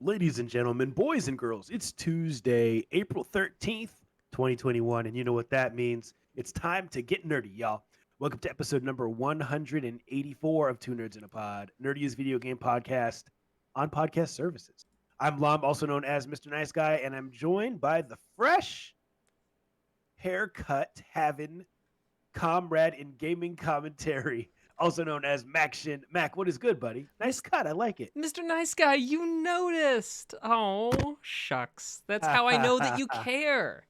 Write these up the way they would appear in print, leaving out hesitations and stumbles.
Ladies and gentlemen, boys and girls, it's Tuesday, April 13th, 2021, and you know what that means. It's time to get nerdy, y'all. Welcome to episode number 184 of Two Nerds in a Pod, nerdiest video game podcast on podcast services. I'm Lom, also known as Mr. Nice Guy, and I'm joined by the fresh haircut having comrade in gaming commentary, also known as Mac Shin. Mac, what is good, buddy? Nice cut. I like it. Mr. Nice Guy, you noticed. Oh, shucks. That's how I know that you care.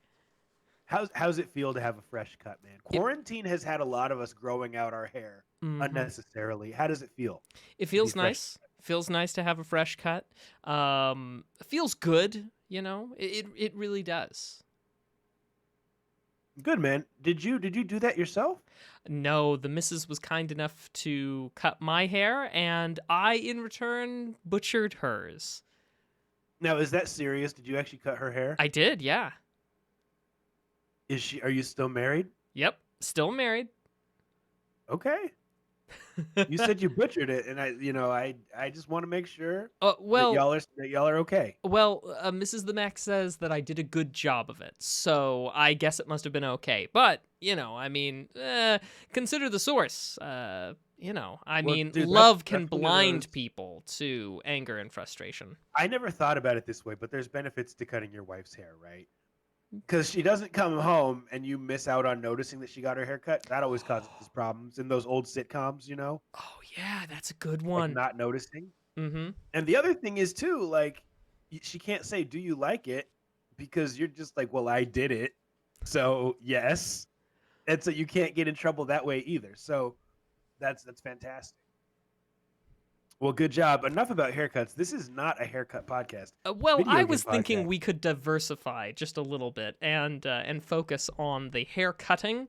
How's it feel to have a fresh cut, man? It, Quarantine has had a lot of us growing out our hair mhm. unnecessarily. How does it feel It to be feels fresh? nice. Feels nice to have a fresh cut. It feels good, you know? It really does. Good, man. Did you do that yourself? No, the missus was kind enough to cut my hair, and I, in return, butchered hers. Now, is that serious? Did you actually cut her hair? I did, yeah. Are you still married? Yep, still married. Okay. You said you butchered it, and I just want to make sure uh, that well, y'all are okay. Mrs. The Mac says that I did a good job of it, so I guess it must have been okay. But, consider the source. Well, dude, Love can that's one of those. blind people to anger and frustration. I never thought about it this way, but there's benefits to cutting your wife's hair, right? Because she doesn't come home and you miss out on noticing that she got her hair cut. That always causes problems in those old sitcoms, Oh, yeah, that's a good like one. not noticing. Mm-hmm. And the other thing is too, like she can't say, "Do you like it?" because you're just like, "Well, I did it, so yes." And so you can't get in trouble that way either. So that's fantastic. Well, good job. Enough about haircuts. This is not a haircut podcast. I Video game was thinking podcast. we could diversify just a little bit and focus on the hair cutting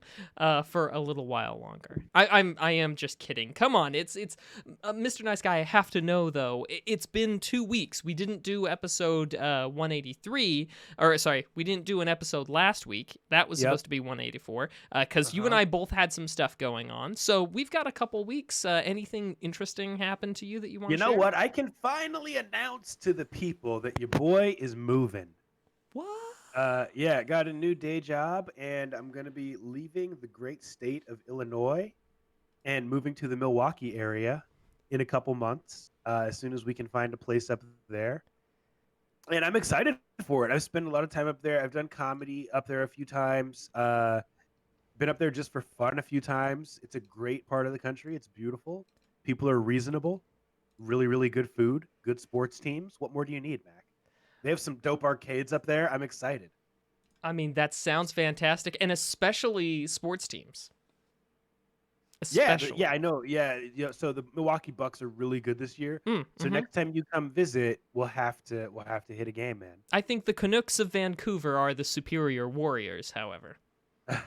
for a little while longer. I am just kidding. Come on, it's Mr. Nice Guy. I have to know though. It's been 2 weeks. We didn't do episode 183, or sorry, we didn't do an episode last week. That was Yep. supposed to be 184 because you and Uh-huh. I both had some stuff going on. So we've got a couple weeks. Anything interesting happened to you that you want You to know share? what? I can finally announce to the people that your boy is moving. What? Yeah, got a new day job, and I'm gonna be leaving the great state of Illinois and moving to the Milwaukee area in a couple months. As soon as we can find a place up there, and I'm excited for it. I've spent a lot of time up there. I've done comedy up there a few times. Been up there just for fun a few times. It's a great part of the country. It's beautiful. People are reasonable. Really, really good food. Good sports teams. What more do you need, Mac? They have some dope arcades up there. I'm excited. I mean, that sounds fantastic, and especially sports teams. Yeah, Especially. I know. Yeah, yeah. So the Milwaukee Bucks are really good this year. So Mm-hmm. next time you come visit, we'll have to hit a game, I think the Canucks of Vancouver are the superior Warriors, however.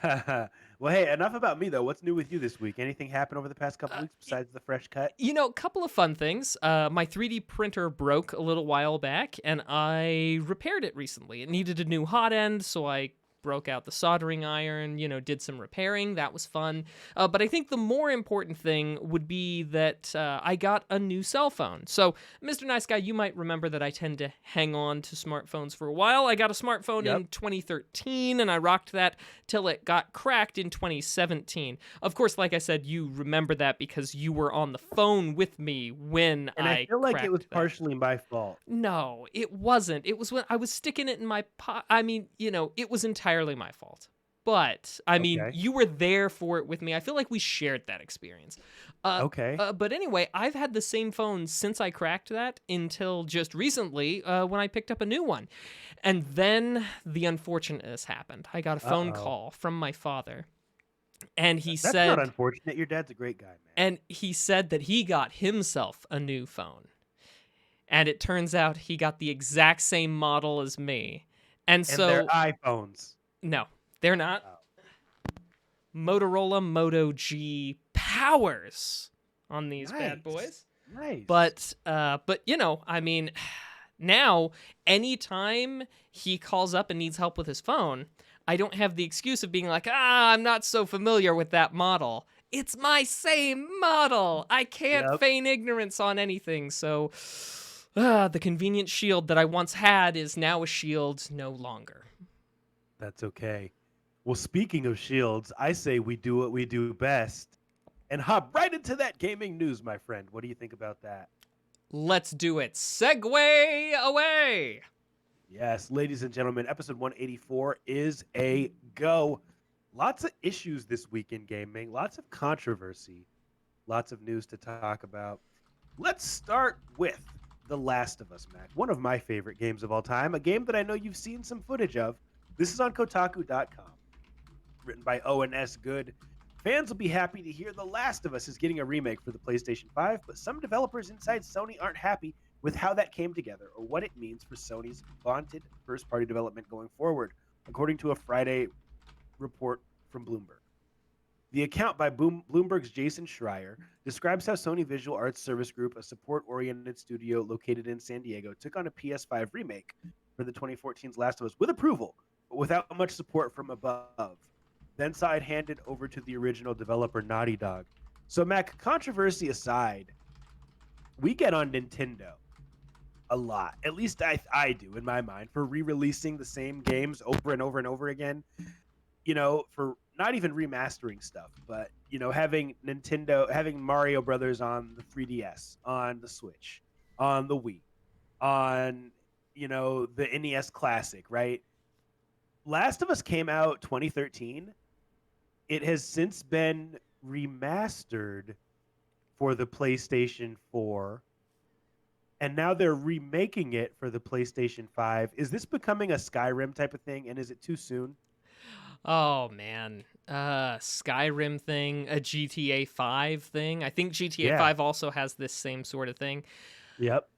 man. Well, hey, enough about me though. What's new with you this week? Anything happen over the past couple Uh, weeks besides the fresh cut? a couple of fun things. My 3D printer broke a little while back, and I repaired it recently. It needed a new hot end, so I broke out the soldering iron, did some repairing. That was fun. But I think the more important thing would be that I got a new cell phone. So, Mr. Nice Guy, you might remember that I tend to hang on to smartphones for a while. I got a smartphone Yep. in 2013, and I rocked that till it got cracked in 2017. Of course, like I said, you remember that because you were on the phone with me when And I I feel like it was cracked that. partially my fault. No, it wasn't. It was when I was sticking it in my pot. I mean, it was entirely my fault. But I mean, Okay. you were there for it with me. I feel like we shared that experience. Okay. But anyway, I've had the same phone since I cracked that until just recently when I picked up a new one. And then the unfortunateness happened. I got a phone Uh-oh. call from my father, and he That's not said, unfortunate. Your dad's a great guy, man. that he got himself a new phone. And it turns out he got the exact same model as me. And And they're so, iPhones. no, they're not. Oh, Motorola Moto G powers on these bad nice. boys. Nice. But I mean, now anytime he calls up and needs help with his phone, I don't have the excuse of being like, I'm not so familiar with that model. It's my same model. I can't Yep. feign ignorance on anything. So The convenient shield that I once had is now a shield no longer. That's okay. Well, speaking of shields, I say we do what we do best and hop right into that gaming news, my friend. What do you think about that? Let's do it. Segway away. Yes, ladies and gentlemen, episode 184 is a go. Lots of issues this week in gaming, lots of controversy, lots of news to talk about. Let's start with The Last of Us, Mac. One of my favorite games of all time, a game that I know you've seen some footage of. This is on Kotaku.com, written by ONS Good. Fans will be happy to hear The Last of Us is getting a remake for the PlayStation 5, but some developers inside Sony aren't happy with how that came together or what it means for Sony's vaunted first party development going forward, according to a Friday report from Bloomberg. The account by Bloomberg's Jason Schreier describes how Sony Visual Arts Service Group, a support oriented studio located in San Diego, took on a PS5 remake for the 2014's Last of Us with approval, but without much support from above. Then saw it handed over to the original developer Naughty Dog. So, Mac, controversy aside, we get on Nintendo a lot. At least I do in my mind, for re-releasing the same games over and over and over again. For not even remastering stuff, but having Mario Brothers on the 3DS, on the Switch, on the Wii, on the NES Classic, right? Last of Us came out 2013. It has since been remastered for the PlayStation 4, and now they're remaking it for the PlayStation 5. Is this becoming a Skyrim type of thing, and is it too soon? Oh man. Skyrim thing, a GTA 5 thing. I think GTA Yeah. 5 also has this same sort of thing. Yep.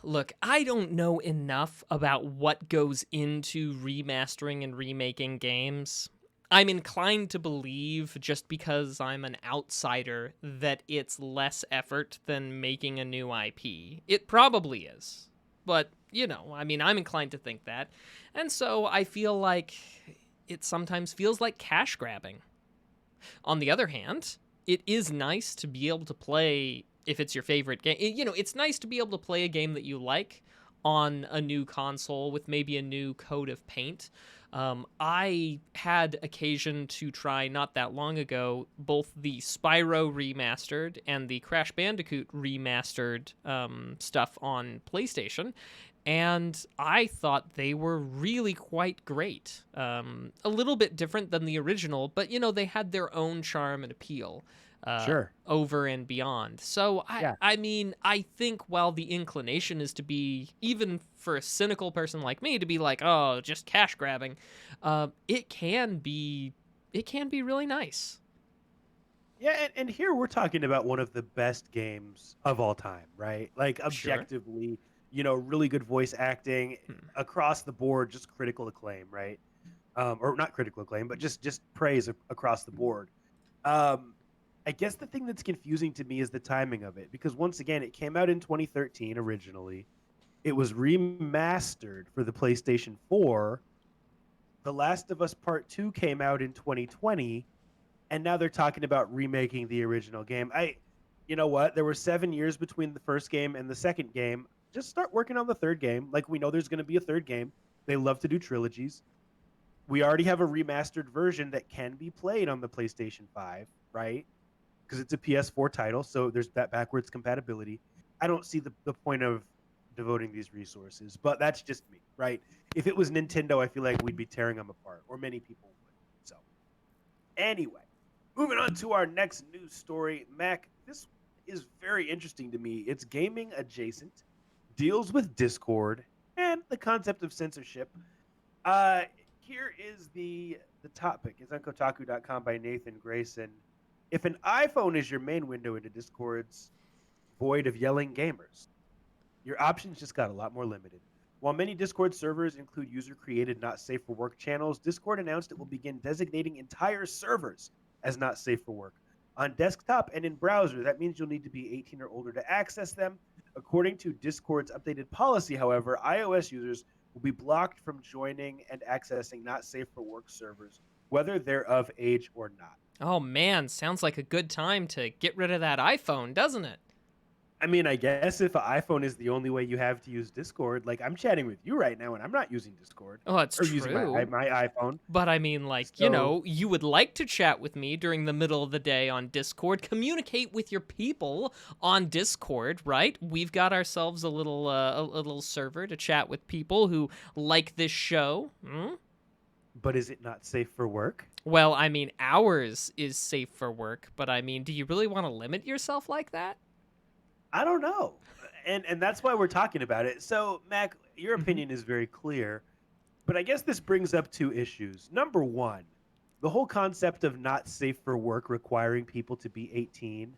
Look, I don't know enough about what goes into remastering and remaking games. I'm inclined to believe, just because I'm an outsider, that it's less effort than making a new IP. It probably is. But, I'm inclined to think that. And so I feel like it sometimes feels like cash grabbing. On the other hand, it is nice to be able to play, if it's your favorite game, it's nice to be able to play a game that you like on a new console with maybe a new coat of paint. I had occasion to try not that long ago both the Spyro remastered and the Crash Bandicoot remastered stuff on PlayStation, and I thought they were really quite great. A little bit different than the original, but they had their own charm and appeal. Sure. Over and beyond. So Yeah. I think while the inclination is to be, even for a cynical person like me, to be like, oh, just cash grabbing, it can be really nice. Yeah, and here we're talking about one of the best games of all time, right? Like Sure. objectively, really good voice acting Hmm. across the board, just critical acclaim, right? Or not critical acclaim, but just praise across the board. Um, I guess the thing that's confusing to me is the timing of it, because once again, it came out in 2013 originally. It was remastered for the PlayStation 4. The Last of Us Part 2 came out in 2020, and now they're talking about remaking the original game. You know what? There were 7 years between the first game and the second game. Just start working on the third game. Like, we know there's going to be a third game. They love to do trilogies. We already have a remastered version that can be played on the PlayStation 5, right? Because it's a PS4 title, so there's that backwards compatibility. I don't see the point of devoting these resources, but that's just me, right? If it was Nintendo, I feel like we'd be tearing them apart, or many people would. So, anyway, moving on to our next news story. Mac, this is very interesting to me. It's gaming adjacent, deals with Discord, and the concept of censorship. Uh, Here is the topic. It's on Kotaku.com by Nathan Grayson. If an iPhone is your main window into Discord's void of yelling gamers, your options just got a lot more limited. While many Discord servers include user-created not safe for work channels, Discord announced it will begin designating entire servers as not safe for work. On desktop and in browser, that means you'll need to be 18 or older to access them. According to Discord's updated policy, however, iOS users will be blocked from joining and accessing not safe for work servers, whether they're of age or not. Oh man, sounds like a good time to get rid of that iPhone, doesn't it? I mean, I guess if an iPhone is the only way you have to use Discord, like I'm chatting with you right now and I'm not using Discord Oh, it's or using my true. my iPhone. But I mean, like, So, you would like to chat with me during the middle of the day on Discord. Communicate with your people on Discord, right? We've got ourselves a little server to chat with people who like this show. Hmm? but is it not safe for work? Well, I mean, ours is safe for work, but I mean, do you really want to limit yourself like that? I don't know. And that's why we're talking about it. So, Mac, your Hmm. opinion is very clear, but I guess this brings up two issues. Number one, the whole concept of not safe for work requiring people to be 18,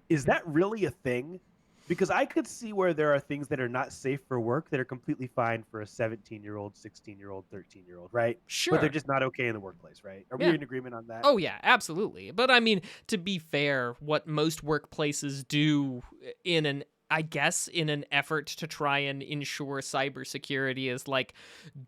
is Mm-hmm. that really a thing? Because I could see where there are things that are not safe for work that are completely fine for a 17-year-old, 16-year-old, 13-year-old, right? But they're Sure. just not okay in the workplace, right? Are we Yeah. in agreement on that? Oh yeah, absolutely. But I mean, to be fair, what most workplaces do in an I guess in an effort to try and ensure cybersecurity is like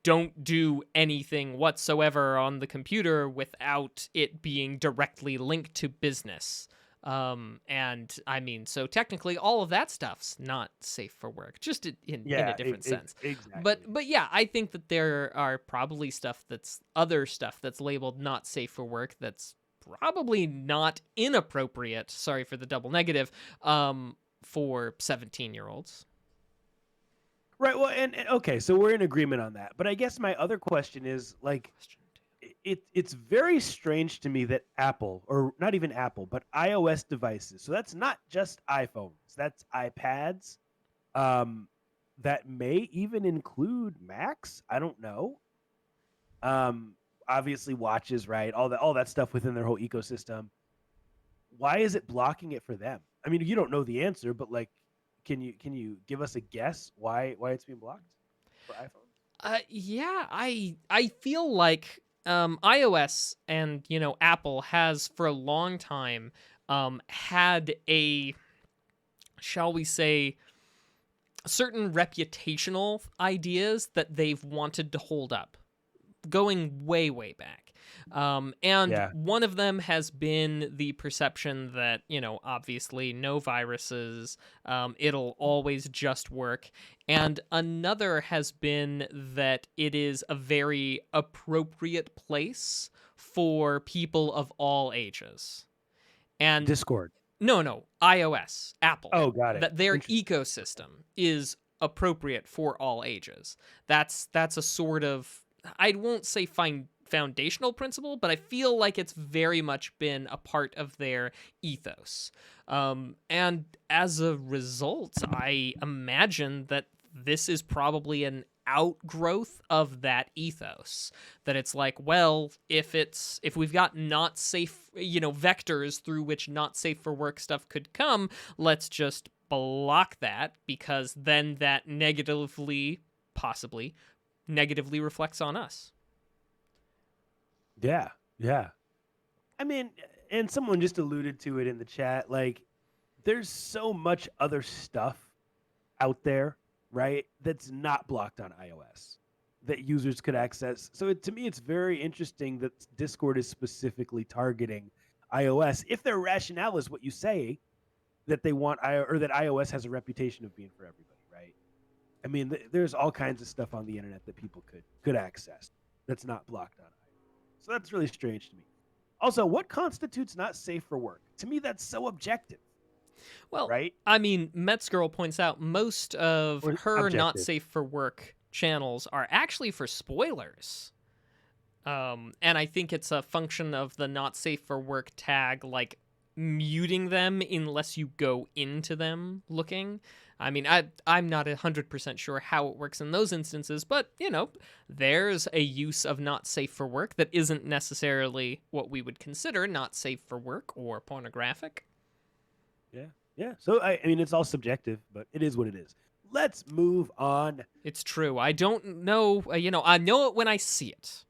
don't do anything whatsoever on the computer without it being directly linked to business. And I mean, so technically all of that stuff's not safe for work, just in a Yeah, different sense. But exactly. but yeah, I think that there are probably other stuff that's labeled not safe for work that's probably not inappropriate. Sorry for the double negative. For 17-year-olds. Right. Well, and okay, so we're in agreement on that. But I guess my other question is like Question two. it's very strange to me that Apple, or not even Apple, but iOS devices. So that's not just iPhones. That's iPads. Um, that may even include Macs. I don't know. Um, obviously watches, right? All that stuff within their whole ecosystem. Why is it blocking it for them? I mean, you don't know the answer, but like, can you give us a guess why it's being blocked for iPhone? Yeah, I feel like iOS and Apple has for a long time had a, shall we say, certain reputational ideas that they've wanted to hold up going way, way back. And Yeah. one of them has been the perception that, obviously no viruses, it'll always just work. And another has been that it is a very appropriate place for people of all ages. And Discord. no, iOS, Apple, Oh, got it. that their Interesting. ecosystem is appropriate for all ages. That's a sort of, I won't say foundational principle, but I feel like it's very much been a part of their ethos. And as a result, I imagine that this is probably an outgrowth of that ethos, that it's like, well, if we've got not safe, vectors through which not safe for work stuff could come, let's just block that, because then that possibly negatively reflects on us. Yeah. Yeah. I mean, and someone just alluded to it in the chat. Like, there's so much other stuff out there, right? That's not blocked on iOS that users could access. So to me, it's very interesting that Discord is specifically targeting iOS. If their rationale is what you say, that they want or that iOS has a reputation of being for everybody, right? I mean, there's all kinds of stuff on the internet that people could access that's not blocked on iOS. So that's really strange to me. Also, what constitutes not safe for work? To me, that's so objective, Well, right? I mean, Mets Girl points out most of Or her not objective. safe for work channels are actually for spoilers. And I think it's a function of the not safe for work tag, like muting them unless you go into them looking. I mean, I'm not 100% sure how it works in those instances, but there's a use of not safe for work that isn't necessarily what we would consider not safe for work or pornographic. Yeah. Yeah. So I mean, it's all subjective, but it is what it is. Let's move on. It's true. I don't know, I know it when I see it.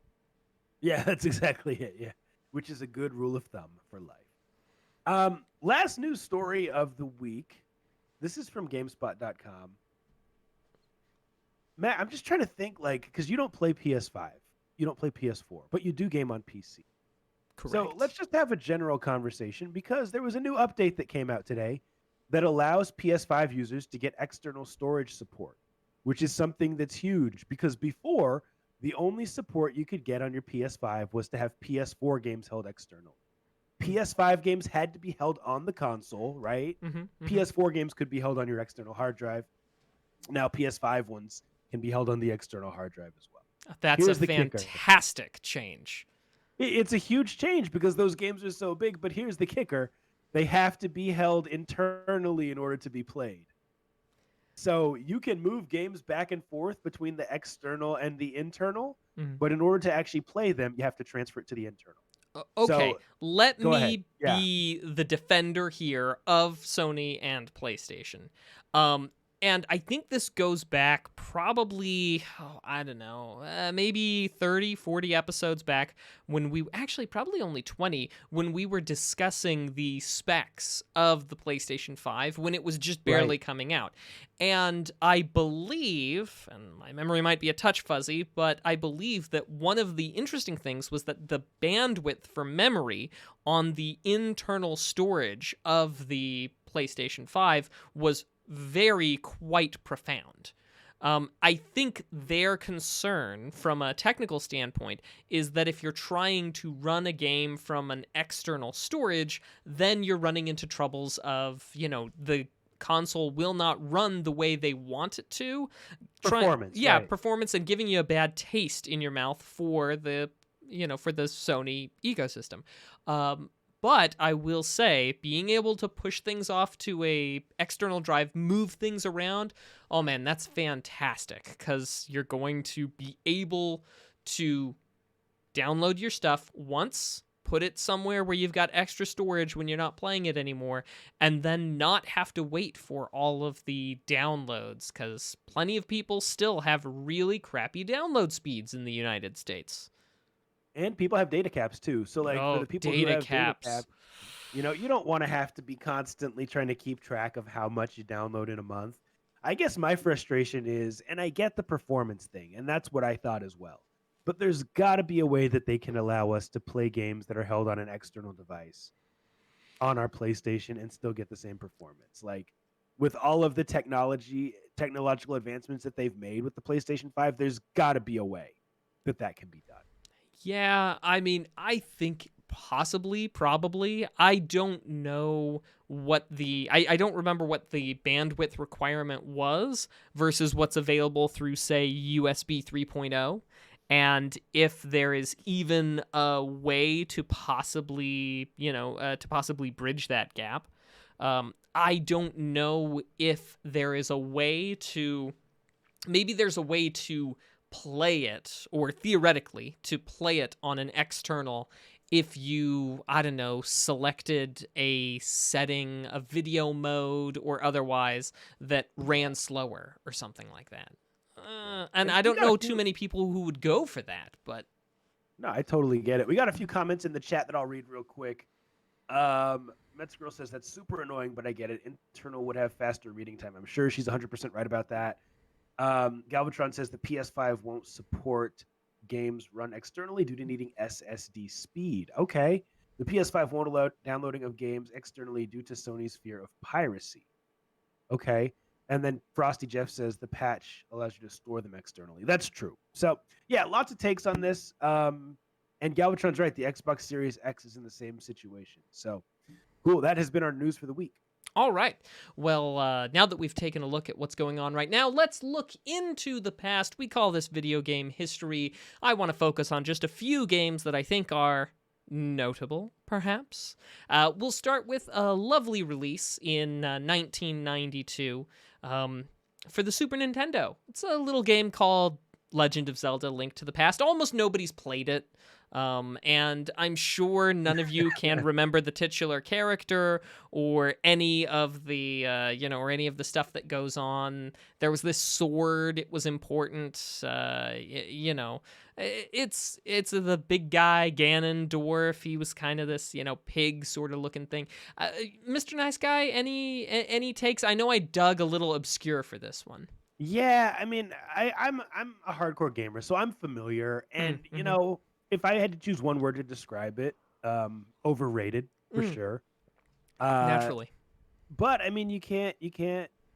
Yeah, that's exactly it. Yeah, which is a good rule of thumb for life. Last news story of the week. This is from GameSpot.com. Matt, I'm just trying to think, like, because you don't play PS5, you don't play PS4, but you do game on PC. So let's Correct. just have a general conversation because there was a new update that came out today that allows PS5 users to get external storage support, which is something that's huge because before, the only support you could get on your PS5 was to have PS4 games held externally. Mm, PS5 games had to be held on the console, right? mhm, mhm. PS4 games could be held on your external hard drive. Now PS5 ones can be held on the external hard drive as well. That's a Here's the kicker. fantastic change. It's a huge change because those games are so big, but here's the kicker. They have to be held internally in order to be played. So you can move games back and forth between the external and the internal, Mhm. but in order to actually play them, you have to transfer it to the internal. Okay, So let go ahead. me Yeah. be the defender here of Sony and PlayStation. Um, and I think this goes back probably, oh, I don't know, maybe 30, 40 episodes back when we actually probably only 20 when we were discussing the specs of the PlayStation 5 when it was just Right. barely coming out. And I believe, and my memory might be a touch fuzzy, but I believe that one of the interesting things was that the bandwidth for memory on the internal storage of the PlayStation 5 was very quite profound. I think their concern from a technical standpoint is that if you're trying to run a game from an external storage, then you're running into troubles of, the console will not run the way they want it to. Performance, Yeah, right. performance and giving you a bad taste in your mouth for the Sony ecosystem. But I will say, being able to push things off to a external drive, move things around, oh man, that's fantastic because you're going to be able to download your stuff once, put it somewhere where you've got extra storage when you're not playing it anymore, and then not have to wait for all of the downloads because plenty of people still have really crappy download speeds in the United States. And people have data caps too. So like for Oh, the people who data have data caps. cap, you don't want to have to be constantly trying to keep track of how much you download in a month. I guess my frustration is, and I get the performance thing, and that's what I thought as well. But there's got to be a way that they can allow us to play games that are held on an external device on our PlayStation and still get the same performance. Like with all of the technological advancements that they've made with the PlayStation 5, there's got to be a way that that can be done. Yeah, I mean, I think possibly, probably. I don't know what I don't remember what the bandwidth requirement was versus what's available through, say, USB 3.0. And if there is even a way to possibly, to possibly bridge that gap. I don't know if there is a way to, maybe there's a way to play it, or theoretically to play it on an external if you, I don't know, selected a setting, a video mode or otherwise that ran slower or something like that. Yeah. And And I we don't got a know too few. many people who would go for that, but No, I totally get it. We got a few comments in the chat that I'll read real quick. Mets Girl says that's super annoying, but I get it. Internal would have faster reading time. I'm sure she's 100% right about that. Galvatron says the PS5 won't support games run externally due to needing SSD speed. Okay. The PS5 won't allow downloading of games externally due to Sony's fear of piracy. Okay. And then Frosty Jeff says the patch allows you to store them externally. That's true. So, yeah, lots of takes on this. And Galvatron's right. The Xbox Series X is in the same situation. So, cool. That has been our news for the week. all right. Well, now that we've taken a look at what's going on right now, let's look into the past. We call this video game history. I want to focus on just a few games that I think are notable, perhaps. We'll start with a lovely release in 1992 for the Super Nintendo. It's a little game called Legend of Zelda: Link to the Past. Almost nobody's played it. And I'm sure none of you can remember the titular character or any of the, or any of the stuff that goes on. There was this sword; it was important. It's the big guy Ganon dwarf. He was kind of this, pig sort of looking thing. Mr. Nice Guy, any takes? I know I dug a little obscure for this one. Yeah, I mean, I'm a hardcore gamer, so I'm familiar. And Mm-hmm. if I had to choose one word to describe it, overrated for Mm, sure. Uh, naturally. But I mean, you can't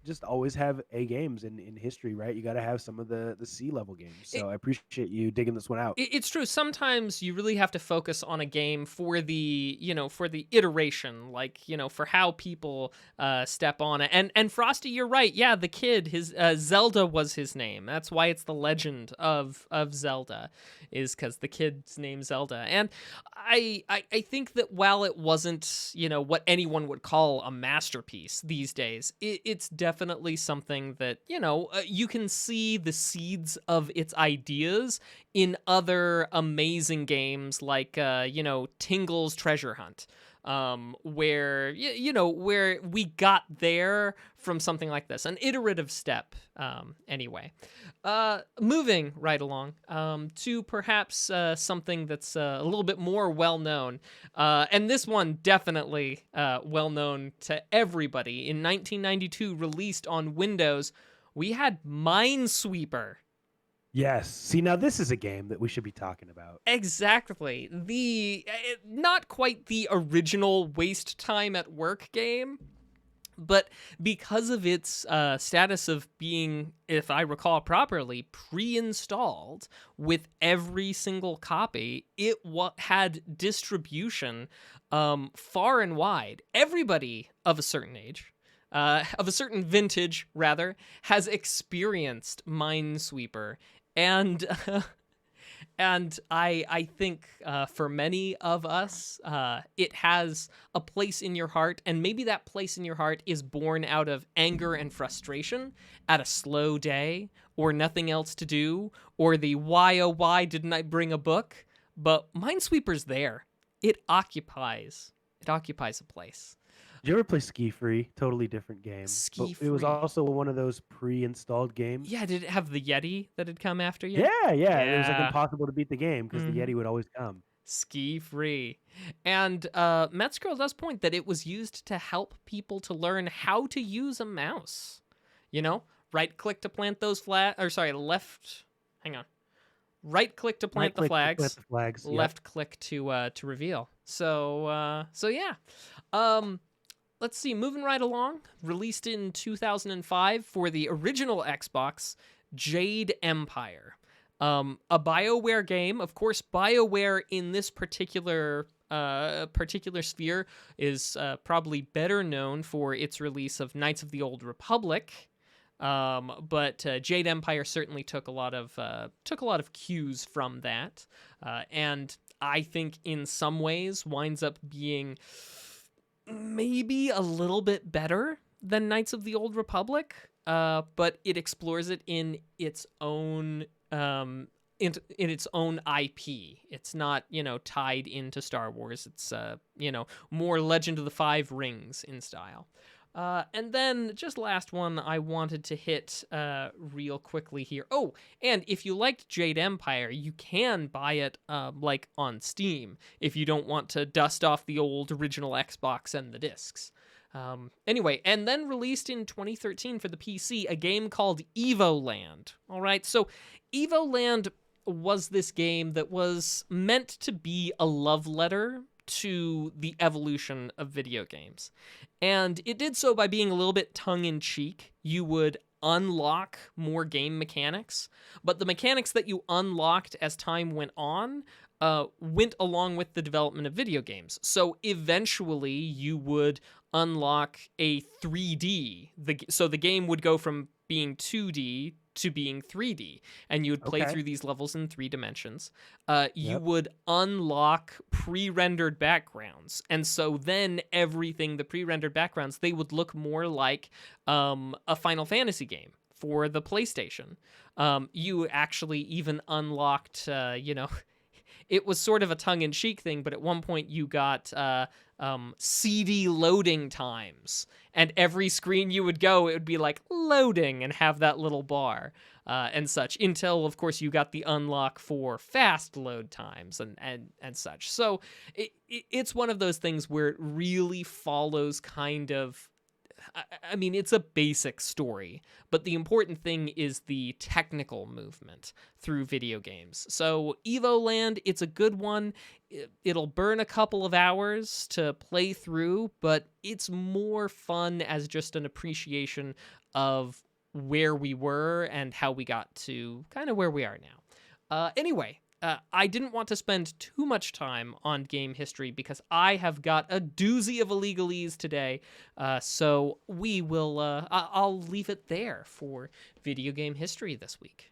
just always have A games in history, right? You got to have some of the C level games. So I appreciate you digging this one out. It's true. Sometimes you really have to focus on a game for the, for the iteration, like, for how people step on it. And Frosty, you're right. Yeah, the kid, his Zelda was his name. That's why it's the legend of Zelda, is because the kid's named Zelda. And I think that while it wasn't, what anyone would call a masterpiece these days, it's definitely something that, you can see the seeds of its ideas in other amazing games like Tingle's Treasure Hunt, where where we got there from something like this, an iterative step. Anyway, moving right along to perhaps something that's a little bit more well known, and this one definitely well known to everybody. In 1992, released on Windows, we had Minesweeper. Yes. See, now this is a game that we should be talking about. Exactly. Not quite the original waste time at work game, but because of its status of being, if I recall properly, pre-installed with every single copy, it had distribution far and wide. Everybody of a certain age, of a certain vintage, rather, has experienced Minesweeper. And and I think for many of us, it has a place in your heart, and maybe that place in your heart is born out of anger and frustration at a slow day, or nothing else to do, or the why oh why didn't I bring a book? But Minesweeper's there. It occupies a place. Did you ever play Ski Free? Totally different game, but Ski it was free. also one of those pre-installed Yeah, games. did it have the Yeti that had come after you? Yeah, yeah. It was like Yeah. impossible to beat the game because the Mhm. Yeti would always come. Ski free. And Metzgerl does point that it was used to help people to learn how to use a mouse. You know, right click to plant those flag, or sorry, left. Hang on. Right click to Right plant the click to plant flags. the flags. Yep. Left click to reveal. So yeah. Um, let's see. Moving right along. Released in 2005 for the original Xbox, Jade Empire. A BioWare game. Of course, BioWare in this particular sphere is probably better known for its release of Knights of the Old Republic. But Jade Empire certainly took a lot of cues from that, and I think in some ways winds up being maybe a little bit better than Knights of the Old Republic, but it explores it in its own in its own IP. It's not, tied into Star Wars. It's more Legend of the Five Rings in style. And then just last one I wanted to hit real quickly here. Oh, and if you liked Jade Empire, you can buy it like on Steam if you don't want to dust off the old original Xbox and the discs. Anyway, and then released in 2013 for the PC, a game called Evoland. All right, so Evoland was this game that was meant to be a love letter to the evolution of video games. And it did so by being a little bit tongue in cheek. You would unlock more game mechanics, but the mechanics that you unlocked as time went on went along with the development of video games. So eventually you would unlock a 3D. So the game would go from being 2D to being 3D, and you would play Okay. through these levels in 3 dimensions. You Yep. would unlock pre-rendered backgrounds, and so then the pre-rendered backgrounds, they would look more like a Final Fantasy game for the PlayStation. You actually even unlocked, it was sort of a tongue-in-cheek thing, but at one point you got CD loading times, and every screen you would go, it would be like loading and have that little bar and such. Until, of course, you got the unlock for fast load times and such. So it's one of those things where it really follows kind of I mean, it's a basic story, but the important thing is the technical movement through video games. So, Evoland, it's a good one. It'll burn a couple of hours to play through, but it's more fun as just an appreciation of where we were and how we got to kind of where we are now. Anyway, I didn't want to spend too much time on game history because I have got a doozy of illegalese today. So we will. I'll leave it there for video game history this week.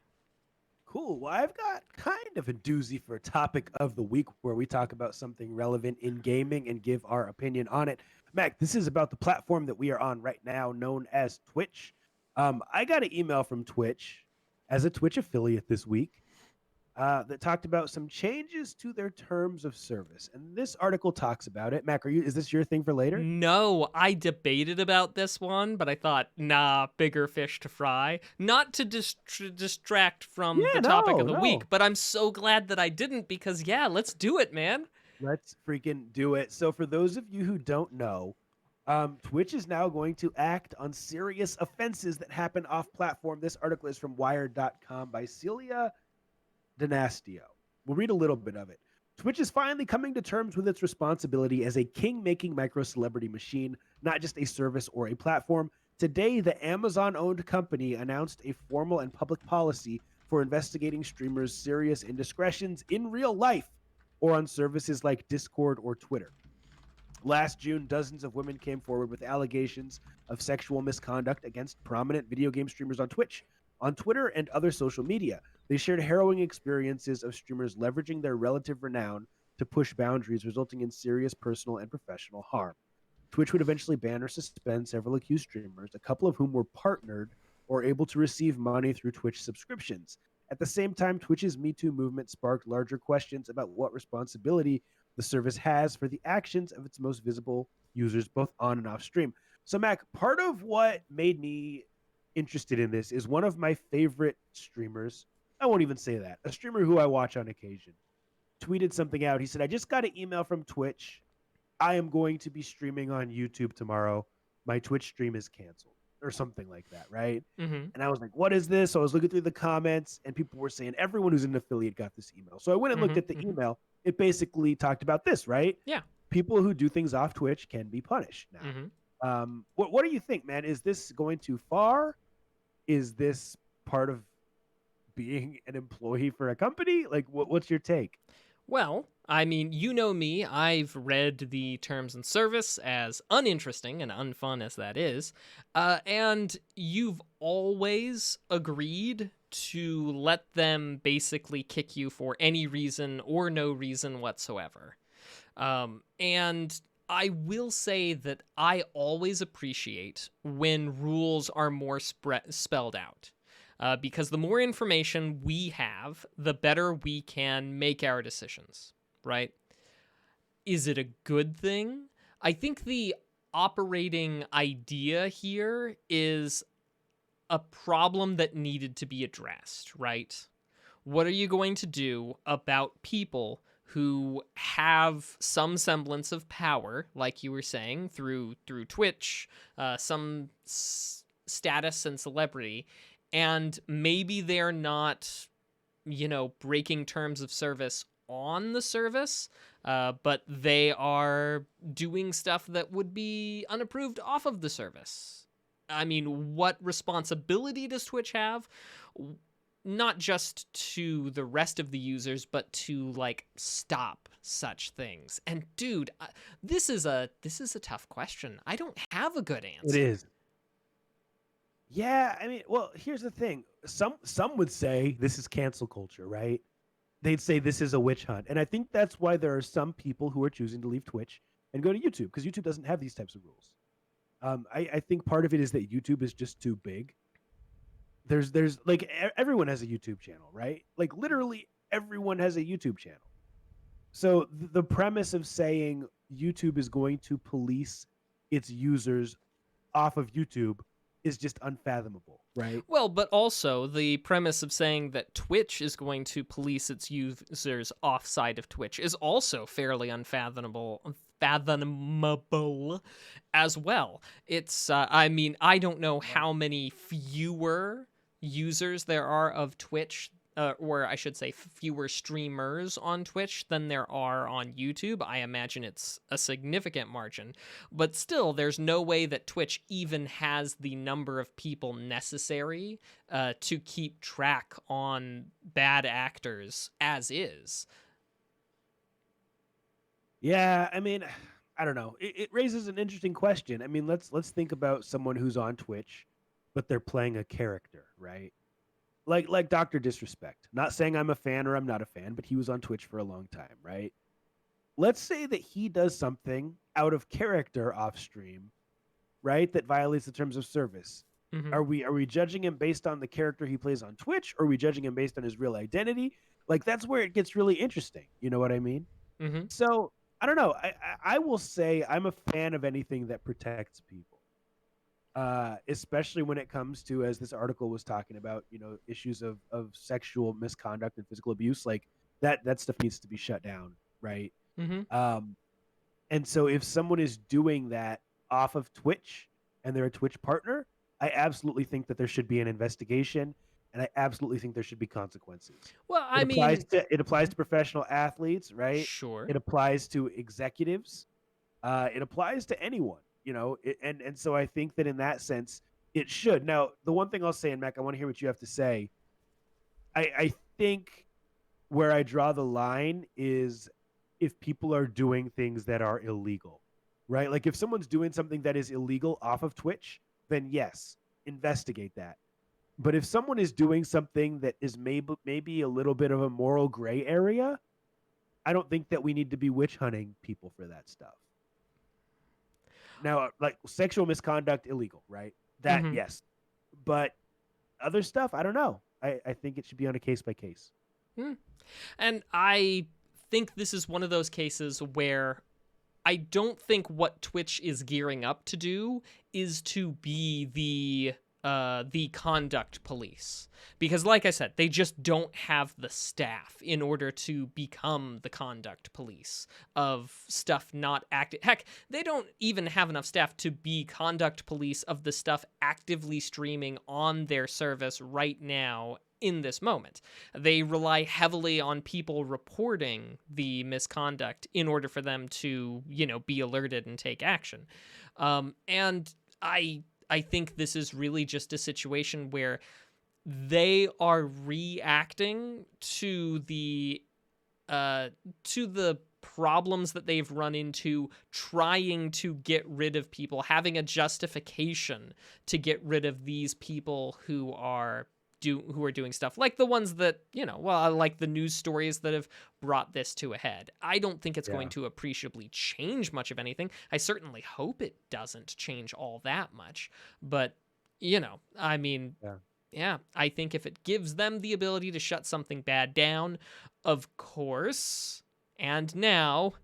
Cool. Well, I've got kind of a doozy for a topic of the week where we talk about something relevant in gaming and give our opinion on it. Mac, this is about the platform that we are on right now, known as Twitch. I got an email from Twitch as a Twitch affiliate this week that talked about some changes to their terms of service, and this article talks about it. Mac, is this your thing for later? No, I debated about this one, but I thought, nah, bigger fish to fry. Not to distract from Yeah, the topic no, of the week, no. but I'm so glad that I didn't because, yeah, let's do it, man. Let's freaking do it. So, for those of you who don't know, Twitch is now going to act on serious offenses that happen off platform. This article is from Wired.com by Celia Dinastio. We'll read a little bit of it. Twitch is finally coming to terms with its responsibility as a king-making micro-celebrity machine, not just a service or a platform. Today, the Amazon-owned company announced a formal and public policy for investigating streamers' serious indiscretions in real life or on services like Discord or Twitter. Last June, dozens of women came forward with allegations of sexual misconduct against prominent video game streamers on Twitch, on Twitter, and other social media. They shared harrowing experiences of streamers leveraging their relative renown to push boundaries, resulting in serious personal and professional harm. Twitch would eventually ban or suspend several accused streamers, a couple of whom were partnered or able to receive money through Twitch subscriptions. At the same time, Twitch's Me Too movement sparked larger questions about what responsibility the service has for the actions of its most visible users, both on and off stream. So, Mac, part of what made me interested in this is one of my favorite streamers. I won't even say that. A streamer who I watch on occasion tweeted something out. He said, I just got an email from Twitch. I am going to be streaming on YouTube tomorrow. My Twitch stream is canceled, or something like that, right? Mm-hmm. And I was like, what is this? So I was looking through the comments, and people were saying everyone who's an affiliate got this email. So I went and looked Mm-hmm. at the Mm-hmm. email. It basically talked about this, right? Yeah. People who do things off Twitch can be punished now. Mm-hmm. What do you think, man? Is this going too far? Is this part of being an employee for a company? Like, what's your take? Well, I mean, you know me. I've read the terms and service, as uninteresting and unfun as that is. And you've always agreed to let them basically kick you for any reason or no reason whatsoever. And I will say that I always appreciate when rules are more spelled out. Because the more information we have, the better we can make our decisions, right? Is it a good thing? I think the operating idea here is a problem that needed to be addressed, right? What are you going to do about people who have some semblance of power, like you were saying, through Twitch, some status and celebrity, and maybe they're not, breaking terms of service on the service, but they are doing stuff that would be unapproved off of the service. I mean, what responsibility does Twitch have? Not just to the rest of the users, but to stop such things. And dude, this is a tough question. I don't have a good answer. It is. Yeah, I mean, well, here's the thing. Some would say this is cancel culture, right? They'd say this is a witch hunt. And I think that's why there are some people who are choosing to leave Twitch and go to YouTube, because YouTube doesn't have these types of rules. I think part of it is that YouTube is just too big. There's everyone has a YouTube channel, right? Like literally everyone has a YouTube channel. So the premise of saying YouTube is going to police its users off of YouTube is just unfathomable, right? Well, but also the premise of saying that Twitch is going to police its users offside of Twitch is also fairly unfathomable as well. It's I mean, I don't know Yeah. how many fewer users there are of Twitch, or I should say fewer streamers on Twitch than there are on YouTube. I imagine it's a significant margin, but still, there's no way that Twitch even has the number of people necessary to keep track on bad actors as is. Yeah, I mean, I don't know. It raises an interesting question. I mean, let's think about someone who's on Twitch, but they're playing a character, right? Like Doctor Disrespect. Not saying I'm a fan or I'm not a fan, but he was on Twitch for a long time, right? Let's say that he does something out of character off stream, right? That violates the terms of service. Hmm. Are we judging him based on the character he plays on Twitch, or are we judging him based on his real identity? Like that's where it gets really interesting. You know what I mean? Hmm. So I don't know. I will say I'm a fan of anything that protects people, especially when it comes to, as this article was talking about, issues of sexual misconduct and physical abuse. Like that stuff needs to be shut down, right? Hmm. Um, and so if someone is doing that off of Twitch and they're a Twitch partner, I absolutely think that there should be an investigation, and I absolutely think there should be consequences. Well, It I applies mean, to it applies mhm, to professional athletes, right? sure. It applies to executives. It applies to anyone, and so I think that in that sense it should. Now, the one thing I'll say, and Mac, I want to hear what you have to say. I think where I draw the line is if people are doing things that are illegal, right? Like if someone's doing something that is illegal off of Twitch, then yes, investigate that. But if someone is doing something that is maybe a little bit of a moral gray area, I don't think that we need to be witch hunting people for that stuff. Now, like sexual misconduct, illegal, right? That Hmm. yes, but other stuff, I don't know. I think it should be on a case by case. And I think this is one of those cases where I don't think what Twitch is gearing up to do is to be the conduct police, because like I said, they just don't have the staff in order to become the conduct police of stuff not active. Heck, they don't even have enough staff to be conduct police of the stuff actively streaming on their service right now in this moment. They rely heavily on people reporting the misconduct in order for them to, be alerted and take action. And I think this is really just a situation where they are reacting to the problems that they've run into, trying to get rid of people, having a justification to get rid of these people who are doing stuff like the ones that, well, like the news stories that have brought this to a head. I don't think it's going Yeah. to appreciably change much of anything. I certainly hope it doesn't change all that much, but I mean, Yeah. yeah, I think if it gives them the ability to shut something bad down, of course, and now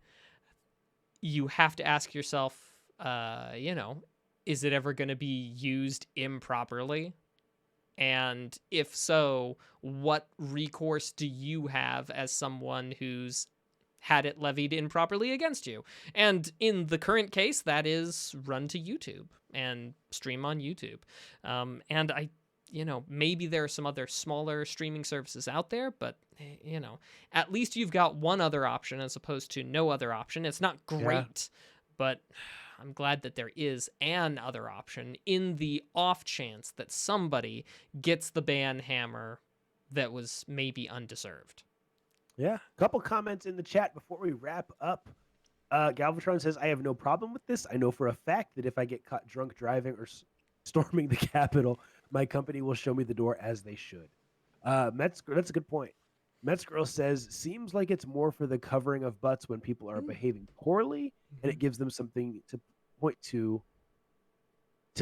you have to ask yourself, is it ever going to be used improperly? And if so, what recourse do you have as someone who's had it levied improperly against you? And in the current case, that is run to YouTube and stream on YouTube. And maybe there are some other smaller streaming services out there, but at least you've got one other option as opposed to no other option. It's not Yeah. great, but I'm glad that there is an other option in the off chance that somebody gets the ban hammer that was maybe undeserved. Yeah. Couple comments in the chat before we wrap up. Galvatron says, I have no problem with this. I know for a fact that if I get caught drunk driving or storming the Capitol, my company will show me the door as they should. That's a good point. Mets Girl says, seems like it's more for the covering of butts when people are behaving poorly, and it gives them something to point to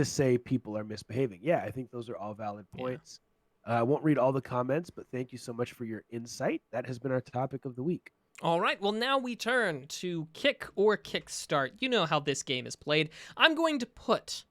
say people are misbehaving. Yeah, I think those are all valid Yeah. points. I won't read all the comments, but thank you so much for your insight. That has been our topic of the week. All right, well, now we turn to kick or kickstart. You know how this game is played. I'm going to put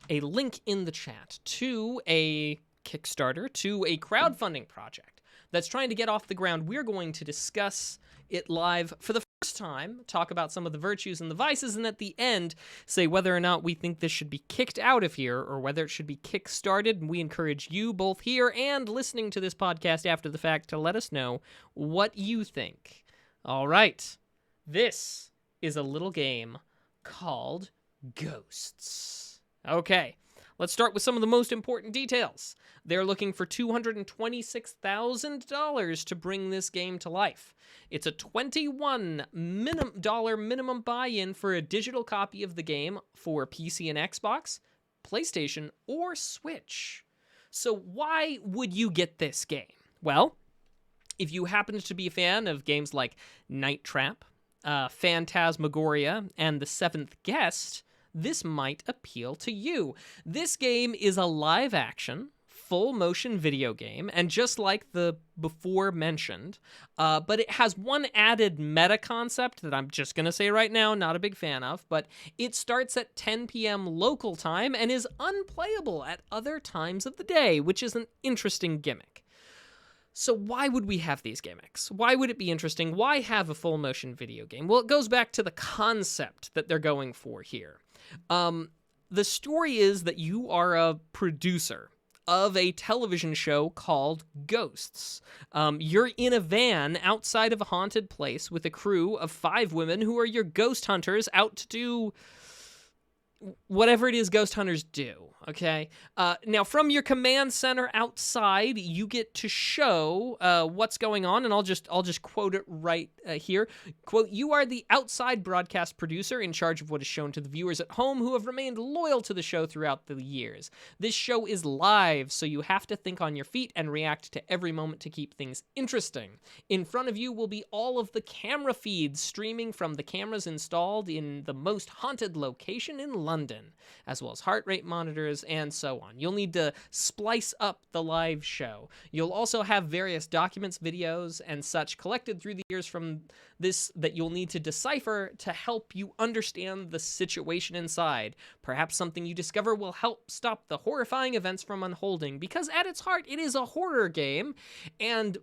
a link in the chat to a Kickstarter, to a crowdfunding project that's trying to get off the ground. We're going to discuss it live for the first time, talk about some of the virtues and the vices, and at the end, say whether or not we think this should be kicked out of here or whether it should be kick-started. And we encourage you both here and listening to this podcast after the fact to let us know what you think. All right. This is a little game called Ghosts. Okay. Let's start with some of the most important details. They're looking for $226,000 to bring this game to life. It's a $21 minimum buy-in for a digital copy of the game for PC and Xbox, PlayStation, or Switch. So why would you get this game? Well, if you happen to be a fan of games like Night Trap, Phantasmagoria, and The Seventh Guest, this might appeal to you. This game is a live-action, full-motion video game, and just like the before mentioned, but it has one added meta concept that I'm just going to say right now, not a big fan of, but it starts at 10 p.m. local time and is unplayable at other times of the day, which is an interesting gimmick. So why would we have these gimmicks? Why would it be interesting? Why have a full-motion video game? Well, it goes back to the concept that they're going for here. The story is that you are a producer of a television show called Ghosts. You're in a van outside of a haunted place with a crew of 5 women who are your ghost hunters out to do whatever it is ghost hunters do, okay? Now, from your command center outside, you get to show what's going on, and I'll just quote it right here. Quote, "You are the outside broadcast producer in charge of what is shown to the viewers at home who have remained loyal to the show throughout the years. This show is live, so you have to think on your feet and react to every moment to keep things interesting. In front of you will be all of the camera feeds streaming from the cameras installed in the most haunted location in London, as well as heart rate monitors and so on. You'll need to splice up the live show. You'll also have various documents, videos, and such collected through the years from this that you'll need to decipher to help you understand the situation inside. Perhaps something you discover will help stop the horrifying events from unfolding, because at its heart, it is a horror game, and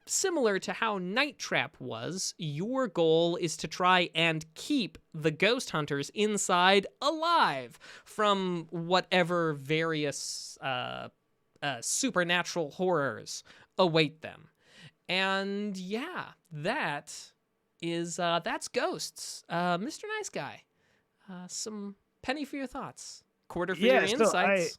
similar to how Night Trap was, your goal is to try and keep the ghost hunters inside alive from whatever various supernatural horrors await them. And yeah, that's Ghosts. Mr. Nice Guy, some penny for your thoughts, quarter for your insights.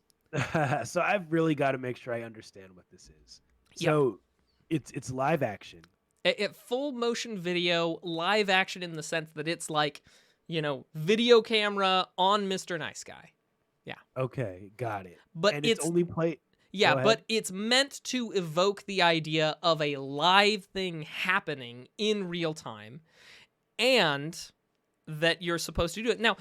So I've really got to make sure I understand what this is. Yep. So it's live action. It full motion video, live action in the sense that it's like, video camera on Mr. Nice Guy. Yeah. Okay, got it. But and it's only play. Yeah, but it's meant to evoke the idea of a live thing happening in real time, and that you're supposed to do it. Now,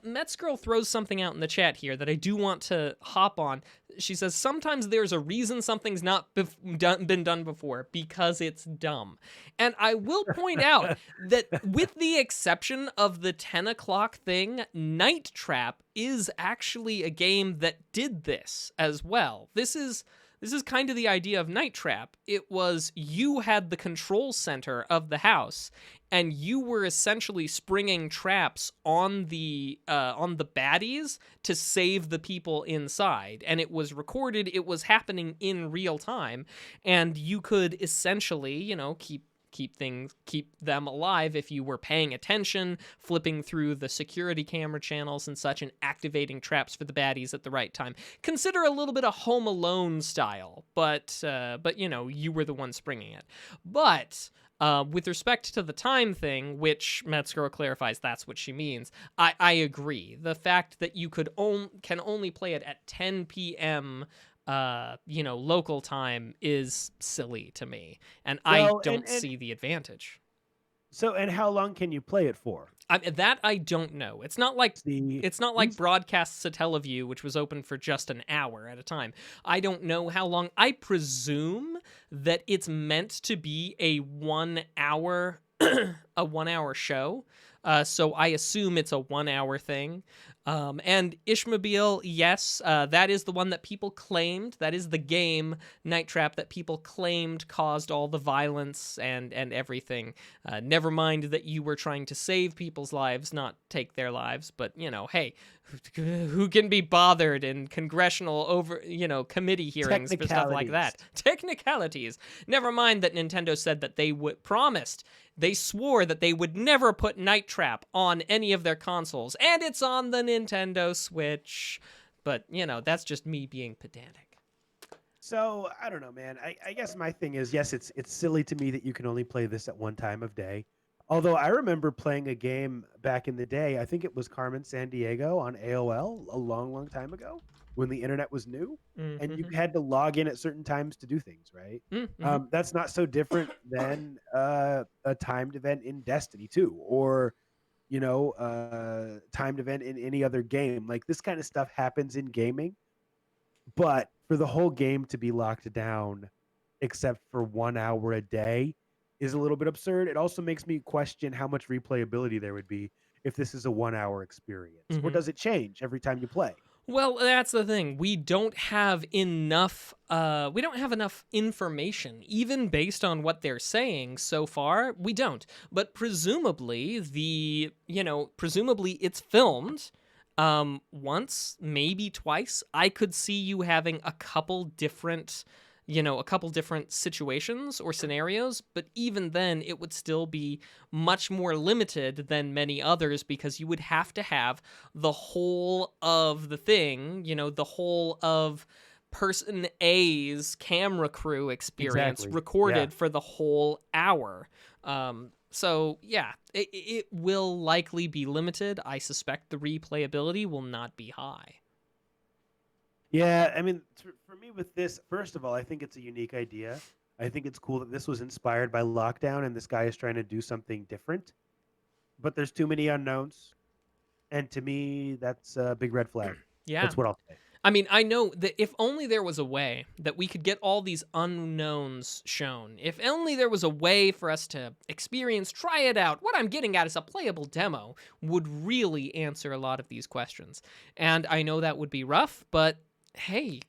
Mets Girl throws something out in the chat here that I do want to hop on. She says, sometimes there's a reason something's not been done before, because it's dumb. And I will point out that with the exception of the 10 o'clock thing, Night Trap is actually a game that did this as well. This is kind of the idea of Night Trap. It was you had the control center of the house, and you were essentially springing traps on the baddies to save the people inside. And it was recorded. It was happening in real time, and you could essentially, keep them alive if you were paying attention, flipping through the security camera channels and such, and activating traps for the baddies at the right time. Consider a little bit of Home Alone style, but you were the one springing it. But with respect to the time thing, which Metzger clarifies that's what she means, I agree. The fact that you can only play it at 10 p.m. Local time is silly to me, and I don't see the advantage. So, and how long can you play it for? That I don't know. It's not like Broadcast Satellaview, which was open for just an hour at a time. I don't know how long. I presume that it's meant to be a 1 hour a 1 hour show. So I assume it's a 1 hour thing. And Ishmobile, yes, that is the one that people claimed. That is the game Night Trap that people claimed caused all the violence and everything. Never mind that you were trying to save people's lives, not take their lives. But hey, who can be bothered in congressional committee hearings for stuff like that? Technicalities. Never mind that Nintendo said that they swore that they would never put Night Trap on any of their consoles, and it's on the Nintendo Switch. But, that's just me being pedantic. So I don't know, man. I guess my thing is, yes, it's silly to me that you can only play this at one time of day. Although I remember playing a game back in the day. I think it was Carmen Sandiego on AOL a long, long time ago when the internet was new, and you Mm-hmm. had to log in at certain times to do things, right? Mm-hmm. That's not so different than a timed event in Destiny 2, or timed event in any other game. Like, this kind of stuff happens in gaming, but for the whole game to be locked down except for 1 hour a day is a little bit absurd. It also makes me question how much replayability there would be if this is a 1 hour experience, or Mm-hmm. does it change every time you play? Well, that's the thing. We don't have enough. We don't have enough information, even based on what they're saying so far. We don't. But presumably, presumably it's filmed. Once, maybe twice. I could see you having a couple different situations or scenarios, but even then it would still be much more limited than many others, because you would have to have the whole of the thing, the whole of person A's camera crew experience Exactly. recorded for the whole hour. So yeah, it will likely be limited. I suspect the replayability will not be high. Yeah, I mean, for me with this, first of all, I think it's a unique idea. I think it's cool that this was inspired by lockdown and this guy is trying to do something different. But there's too many unknowns, and to me, that's a big red flag. Yeah. That's what I'll say. I mean, I know that if only there was a way that we could get all these unknowns shown, if only there was a way for us to experience, try it out, what I'm getting at is a playable demo would really answer a lot of these questions. And I know that would be rough, but hey,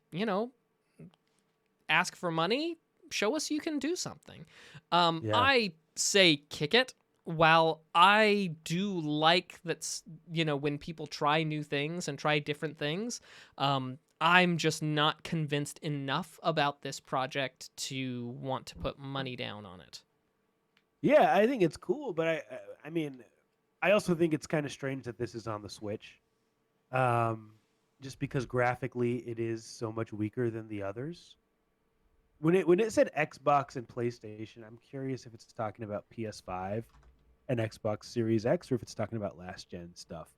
ask for money, show us you can do something. Yeah. I say kick it. While I do like that, when people try new things and try different things, I'm just not convinced enough about this project to want to put money down on it. Yeah, I think it's cool, but I mean, I also think it's kind of strange that this is on the Switch. Um, just because graphically it is so much weaker than the others. When it said Xbox and PlayStation, I'm curious if it's talking about PS5 and Xbox Series X, or if it's talking about last gen stuff.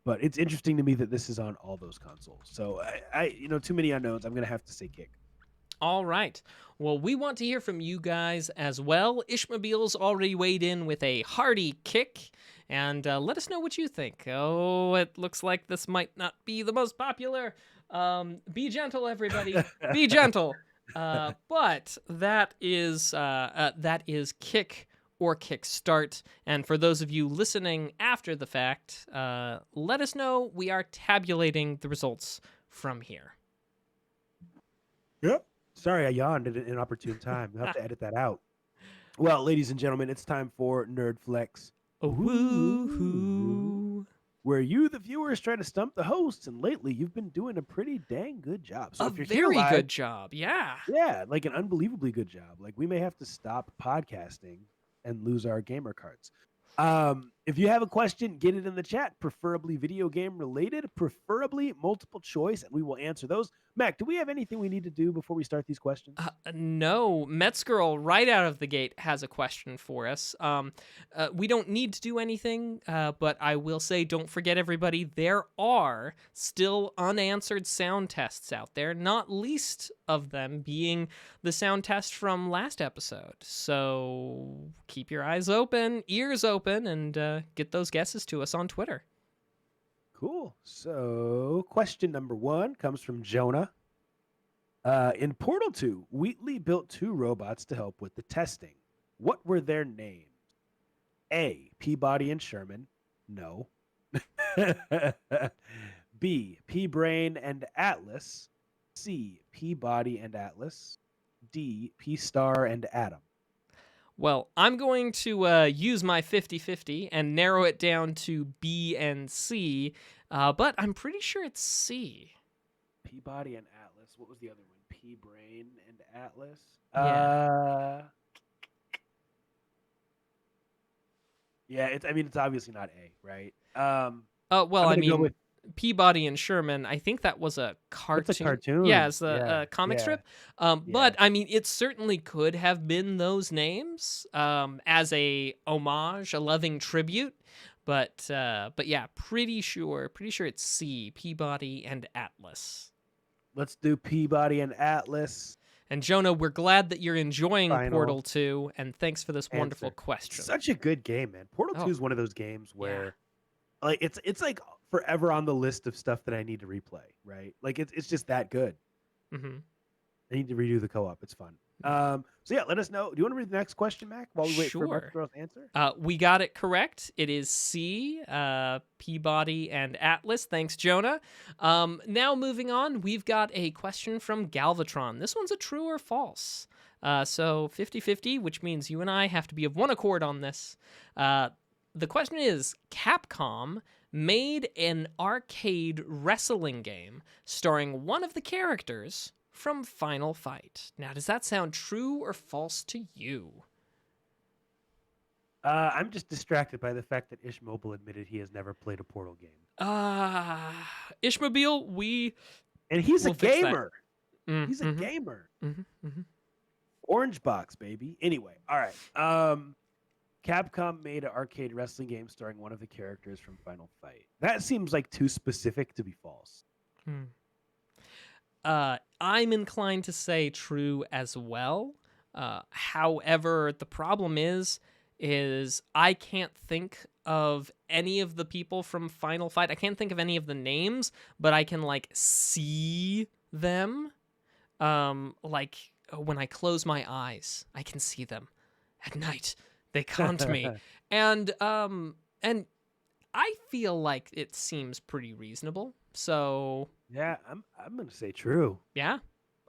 But it's interesting to me that this is on all those consoles. So too many unknowns. I'm gonna have to say kick. All right. Well, we want to hear from you guys as well. Ishmobile's already weighed in with a hearty kick, and let us know what you think. Oh, it looks like this might not be the most popular. Be gentle, everybody. Be gentle. But that is kick or kickstart. And for those of you listening after the fact, let us know. We are tabulating the results from here. Yep. Sorry, I yawned at an inopportune time. I'll have to edit that out. Well, ladies and gentlemen, it's time for Nerd Flex, Woohoo! where you, the viewers, try to stump the hosts. And lately, you've been doing a pretty dang good job. So A if you're very here live, good job, yeah. yeah, like an unbelievably good job. Like, we may have to stop podcasting and lose our gamer cards. If you have a question, get it in the chat, preferably video game related, preferably multiple choice, and we will answer those. Mac, do we have anything we need to do before we start these questions? No, Mets Girl right out of the gate has a question for us. We don't need to do anything, but I will say, don't forget, everybody, there are still unanswered sound tests out there, not least of them being the sound test from last episode. So keep your eyes open, ears open, and get those guesses to us on Twitter. Cool. So, question number 1 comes from Jonah. In Portal 2, Wheatley built 2 robots to help with the testing. What were their names? A. Peabody and Sherman. No. B. P-Brain and Atlas. C. Peabody and Atlas. D. P-Star and Atom. Well, I'm going to use my 50-50 and narrow it down to B and C, but I'm pretty sure it's C. Peabody and Atlas. What was the other one? P-Brain and Atlas. Yeah. Yeah. It's obviously not A, right? Well, I'm I gonna go mean, with. Peabody and Sherman, I think that was a It's a cartoon. Yeah, cartoon. it's a Yeah. comic Yeah. strip. Yeah. But I mean, it certainly could have been those names as a homage, a loving tribute. But yeah, pretty sure it's C, Peabody and Atlas. Let's do Peabody and Atlas. And Jonah, we're glad that you're enjoying Final Portal 2, and thanks for this wonderful answer. question. Such a good game, man. Portal 2 Oh, is one of those games yeah. where like it's like forever on the list of stuff that I need to replay, right? Like it's just that good. Mm-hmm. I need to redo the co-op. It's fun. So yeah, let us know. Do you want to read the next question, Mac, while we wait for Mark Sure. Throw's answer? We got it correct. It is C, Peabody and Atlas. Thanks, Jonah. Now moving on, we've got a question from Galvatron. This one's a true or false. So 50-50, which means you and I have to be of one accord on this. The question is, Capcom made an arcade wrestling game starring one of the characters from Final Fight. Now, does that sound true or false to you? I'm just distracted by the fact that Ish Mobile admitted he has never played a Portal game. Ishmobile, And he's we'll a fix that. gamer. He's a Mm-hmm. gamer. Mm-hmm. Orange Box, baby. Anyway, all right. Capcom made an arcade wrestling game starring one of the characters from Final Fight. That seems like too specific to be false. I'm inclined to say true as well. However, the problem is I can't think of any of the people from Final Fight. I can't think of any of the names, but I can like see them. Like when I close my eyes, I can see them at night. They come to me, and I feel like it seems pretty reasonable. So Yeah, I'm gonna say true. yeah,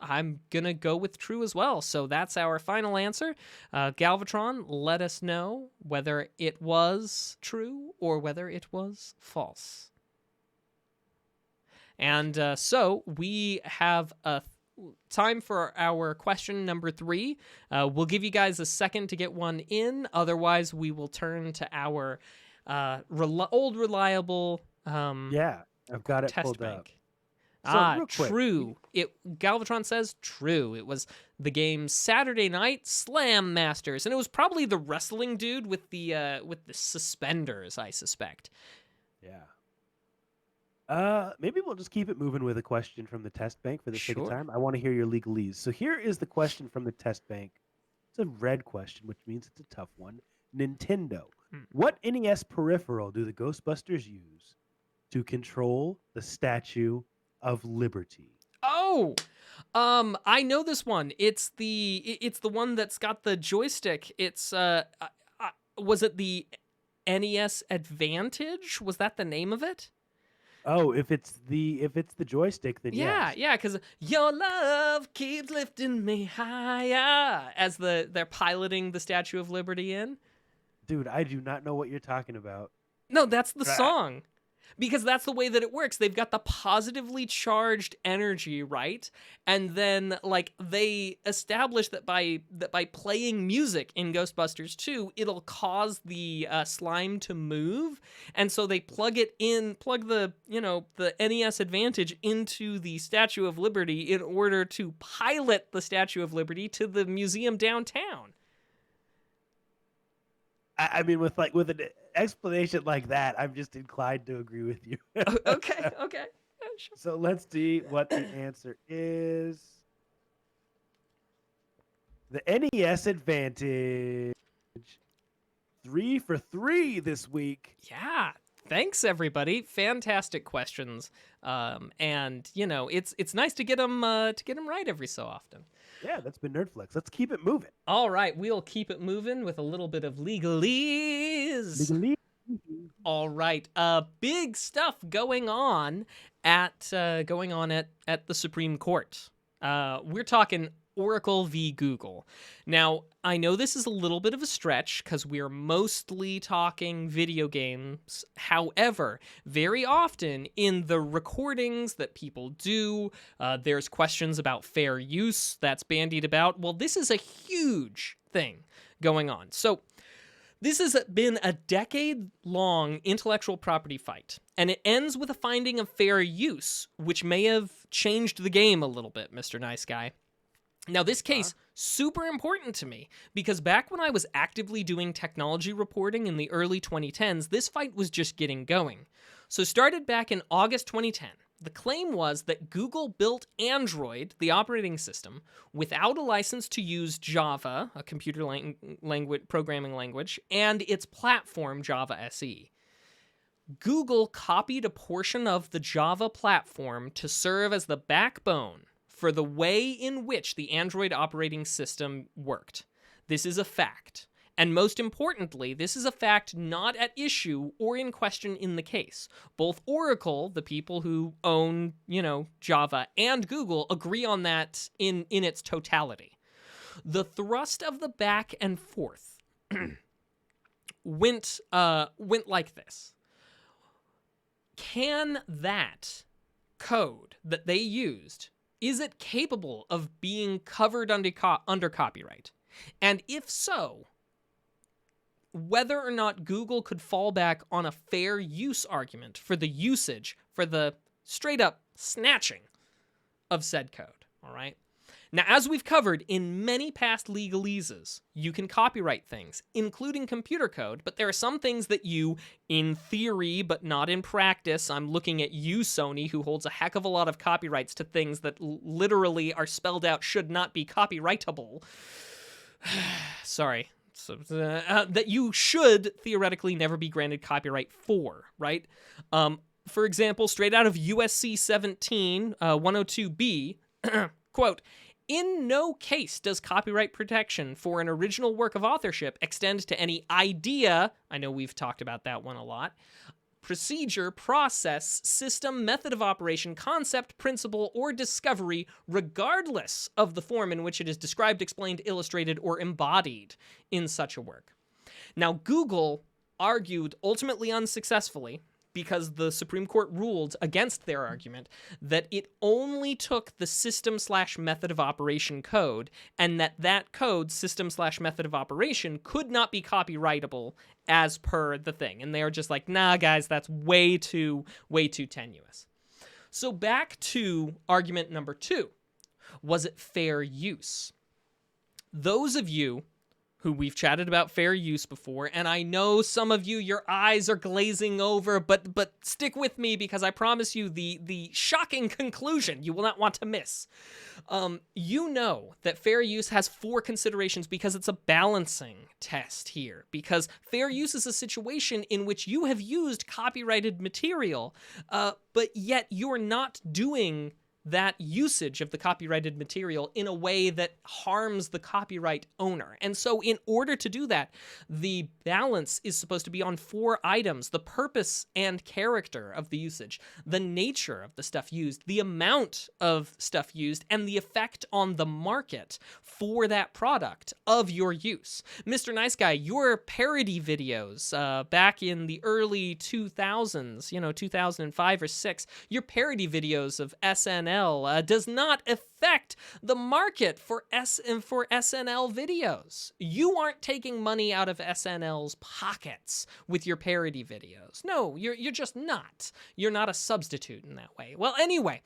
I'm gonna go with true as well. So that's our final answer. Galvatron, let us know whether it was true or whether it was false. And so we have a time for our question number 3. We'll give you guys a second to get one in. Otherwise, we will turn to our old reliable Yeah, I've got it test pulled bank. up. So real quick, True. Galvatron says true. It was the game Saturday Night Slam Masters, and it was probably the wrestling dude with the suspenders, I suspect. Yeah. Maybe we'll just keep it moving with a question from the test bank for the sake of Sure. time. I want to hear your legalese. So here is the question from the test bank. It's a red question, which means it's a tough one. Nintendo. What NES peripheral do the Ghostbusters use to control the Statue of Liberty? Oh, I know this one. It's the one that's got the joystick. It's was it the NES Advantage? Was that the name of it? Oh, if it's the joystick, then yes. Yeah, because your love keeps lifting me higher as they're piloting the Statue of Liberty in. Dude, I do not know what you're talking about. No, that's the song. Because that's the way that it works. They've got the positively charged energy, right? And then like they establish that by playing music in Ghostbusters 2, it'll cause the slime to move. And so they plug the NES Advantage into the Statue of Liberty in order to pilot the Statue of Liberty to the museum downtown. I mean, with an explanation like that, I'm just inclined to agree with you. Okay. Sure. So let's see what the answer is. The NES Advantage. 3 for 3 this week. Yeah, Thanks, everybody. Fantastic questions. And it's nice to get them right every so often. Yeah, that's been Nerdflex. Let's keep it moving. All right, we'll keep it moving with a little bit of legalese. All right, big stuff going on at the Supreme Court. We're talking Oracle v. Google. Now, I know this is a little bit of a stretch because we're mostly talking video games. However, very often in the recordings that people do, there's questions about fair use that's bandied about. Well, this is a huge thing going on. So, this has been a decade-long intellectual property fight, and it ends with a finding of fair use, which may have changed the game a little bit, Mr. Nice Guy. Now, this case, super important to me, because back when I was actively doing technology reporting in the early 2010s, this fight was just getting going. So started back in August 2010. The claim was that Google built Android, the operating system, without a license to use Java, a computer language programming language, and its platform, Java SE. Google copied a portion of the Java platform to serve as the backbone for the way in which the Android operating system worked. This is a fact. And most importantly, this is a fact not at issue or in question in the case. Both Oracle, the people who own, Java, and Google agree on that in its totality. The thrust of the back and forth went like this. Can that code that they used, is it capable of being covered under copyright? And if so, whether or not Google could fall back on a fair use argument for the usage, for the straight up snatching of said code, all right? Now, as we've covered in many past legaleases, you can copyright things, including computer code, but there are some things that you, in theory, but not in practice, I'm looking at you, Sony, who holds a heck of a lot of copyrights to things that literally are spelled out should not be copyrightable. Sorry. So, that you should theoretically never be granted copyright for, right? For example, straight out of USC 17, 102B, quote, in no case does copyright protection for an original work of authorship extend to any idea, I know we've talked about that one a lot, procedure, process, system, method of operation, concept, principle, or discovery, regardless of the form in which it is described, explained, illustrated, or embodied in such a work. Now, Google argued, ultimately unsuccessfully, because the Supreme Court ruled against their argument, that it only took the system/method of operation code, and that code, system/method of operation, could not be copyrightable as per the thing. And they are just like, nah, guys, that's way too tenuous. So back to argument number 2. Was it fair use? Those of you who we've chatted about fair use before, and I know some of you, your eyes are glazing over, but stick with me because I promise you the shocking conclusion you will not want to miss. You know that fair use has 4 considerations because it's a balancing test here, because fair use is a situation in which you have used copyrighted material, but yet you're not doing that usage of the copyrighted material in a way that harms the copyright owner. And so in order to do that, the balance is supposed to be on 4 items: the purpose and character of the usage, the nature of the stuff used, the amount of stuff used, and the effect on the market for that product of your use. Mr. Nice Guy, your parody videos back in the early 2000s, 2005 or 6, your parody videos of SNL does not affect the market for SNL videos. You aren't taking money out of SNL's pockets with your parody videos. No, you're just not. You're not a substitute in that way. Well, anyway,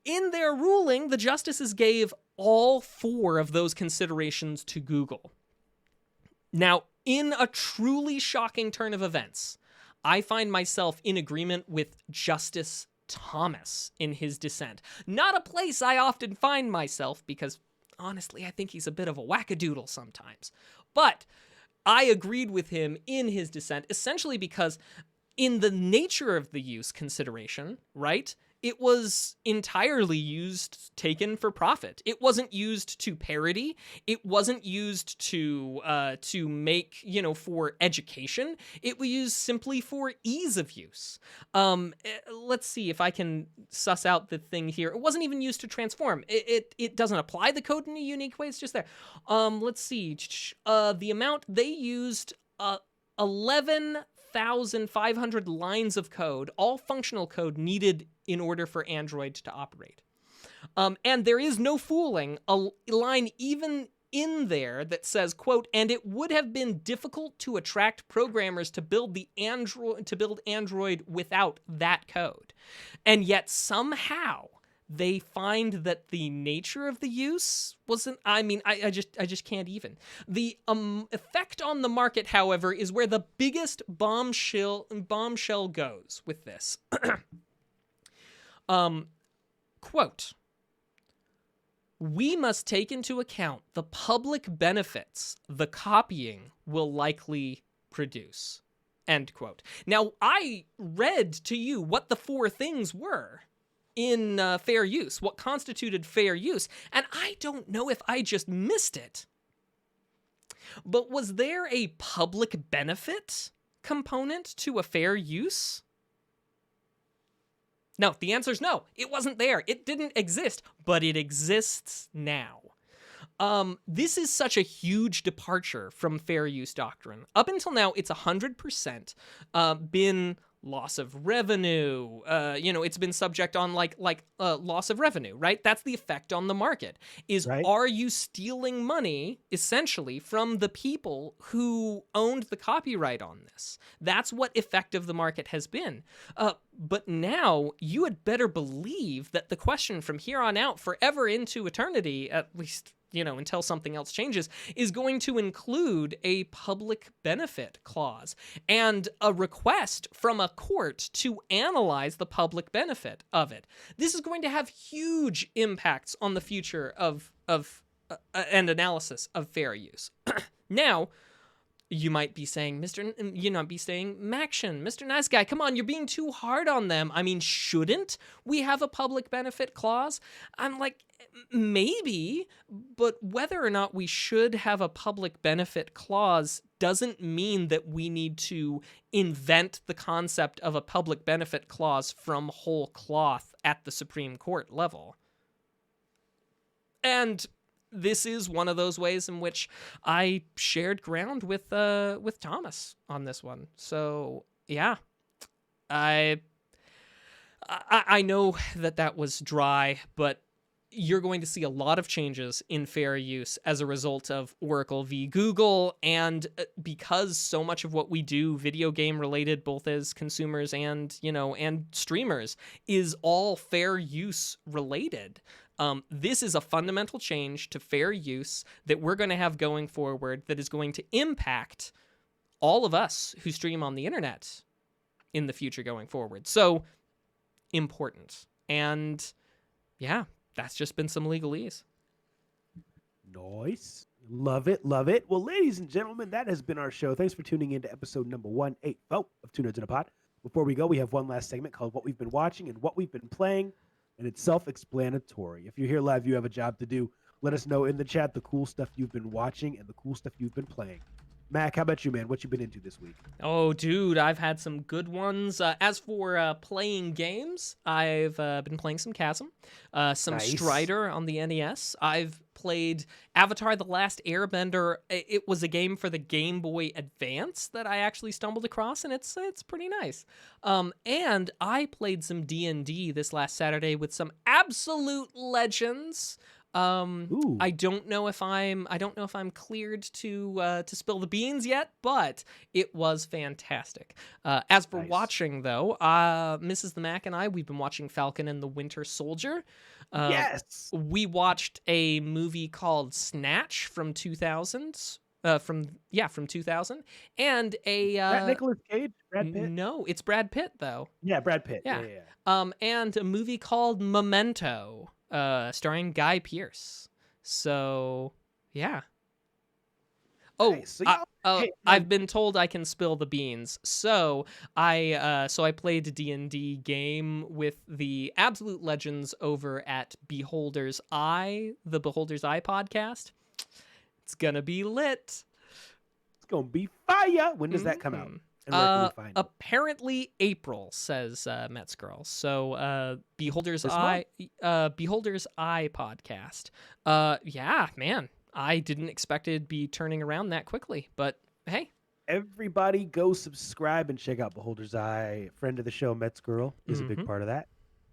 in their ruling, the justices gave all 4 of those considerations to Google. Now, in a truly shocking turn of events, I find myself in agreement with Justice Thomas in his dissent. Not a place I often find myself because, honestly, I think he's a bit of a wackadoodle sometimes. But I agreed with him in his dissent, essentially because in the nature of the use consideration, right? It was entirely taken for profit. It wasn't used to parody. It wasn't used to make, for education. It was used simply for ease of use. Let's see if I can suss out the thing here. It wasn't even used to transform. It doesn't apply the code in a unique way. It's just there. Let's see. The amount they used, 11,500 lines of code, all functional code needed in order for Android to operate. And there is no fooling a line even in there that says, quote, and it would have been difficult to attract programmers to build Android without that code. And yet somehow they find that the nature of the use wasn't. I mean, I just can't even. The effect on the market, however, is where the biggest bombshell goes with this. Quote, we must take into account the public benefits the copying will likely produce. End quote. Now, I read to you what the 4 things were in fair use, what constituted fair use, and I don't know if I just missed it. But was there a public benefit component to a fair use? No, the answer is no. It wasn't there. It didn't exist, but it exists now. This is such a huge departure from fair use doctrine. Up until now, it's 100% been loss of revenue. It's been subject on like loss of revenue, right? That's the effect on the market. Right. Are you stealing money essentially from the people who owned the copyright on this? That's what effect of the market has been. But now you had better believe that the question from here on out, forever into eternity, at least, until something else changes, is going to include a public benefit clause and a request from a court to analyze the public benefit of it. This is going to have huge impacts on the future of and analysis of fair use. Now, you might be saying, Maction, Mr. Nice Guy, come on, you're being too hard on them. I mean, shouldn't we have a public benefit clause? I'm like, maybe, but whether or not we should have a public benefit clause doesn't mean that we need to invent the concept of a public benefit clause from whole cloth at the Supreme Court level. And this is one of those ways in which I shared ground with Thomas on this one. So yeah, I know that was dry, but you're going to see a lot of changes in fair use as a result of Oracle v. Google, and because so much of what we do, video game related, both as consumers and streamers, is all fair use related. This is a fundamental change to fair use that we're going to have going forward that is going to impact all of us who stream on the internet in the future going forward. So important. And yeah, that's just been some legalese. Nice. Love it. Love it. Well, ladies and gentlemen, that has been our show. Thanks for tuning in to episode number 180 of Two Nerds in a Pod. Before we go, we have one last segment called What We've Been Watching and What We've Been Playing. And it's self-explanatory. If you're here live, you have a job to do. Let us know in the chat the cool stuff you've been watching and the cool stuff you've been playing. Mac, how about you, man? What you been into this week? Oh, dude, I've had some good ones. As for playing games, I've been playing some Chasm, some Nice. Strider on the NES. I've played Avatar: The Last Airbender. It was a game for the Game Boy Advance that I actually stumbled across, and it's pretty nice. And I played some D&D this last Saturday with some absolute legends. Ooh. I don't know if I'm cleared to spill the beans yet, but it was fantastic. As for Nice. watching though, Mrs. the Mac and we've been watching Falcon and the Winter Soldier. Yes. We watched a movie called Snatch from 2000. From 2000, and That Nicolas Cage? Brad Pitt? no, it's Brad Pitt though. Yeah, Brad Pitt. Yeah. Yeah. And a movie called Memento, starring Guy Pearce. So, yeah. Oh, Nice. So y'all, hey, I've been told I can spill the beans. So I played a D&D game with the absolute legends over at Beholder's Eye, the Beholder's Eye podcast. It's gonna be lit. it's gonna be fire. When does that come out? Mhm. And where can we find it? Apparently April, says Mets Girl. So Beholder's This Eye, month? Beholder's Eye podcast. Yeah, man, I didn't expect it'd be turning around that quickly, but hey. Everybody go subscribe and check out Beholder's Eye. Friend of the show, Mets Girl, is a big Mm-hmm. part of that.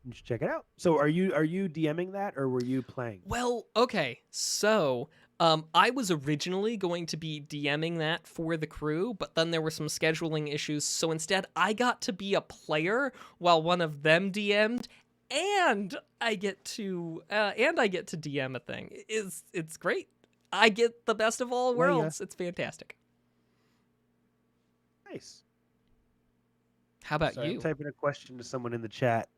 You should check it out. So are you DMing that or were you playing? Well, okay. So, I was originally going to be DMing that for the crew, but then there were some scheduling issues. So instead, I got to be a player while one of them DM'd, and I get to DM a thing. It's great. I get the best of all Well, yeah. worlds. It's fantastic. Nice. How about Sorry, I'm you? typing a question to someone in the chat.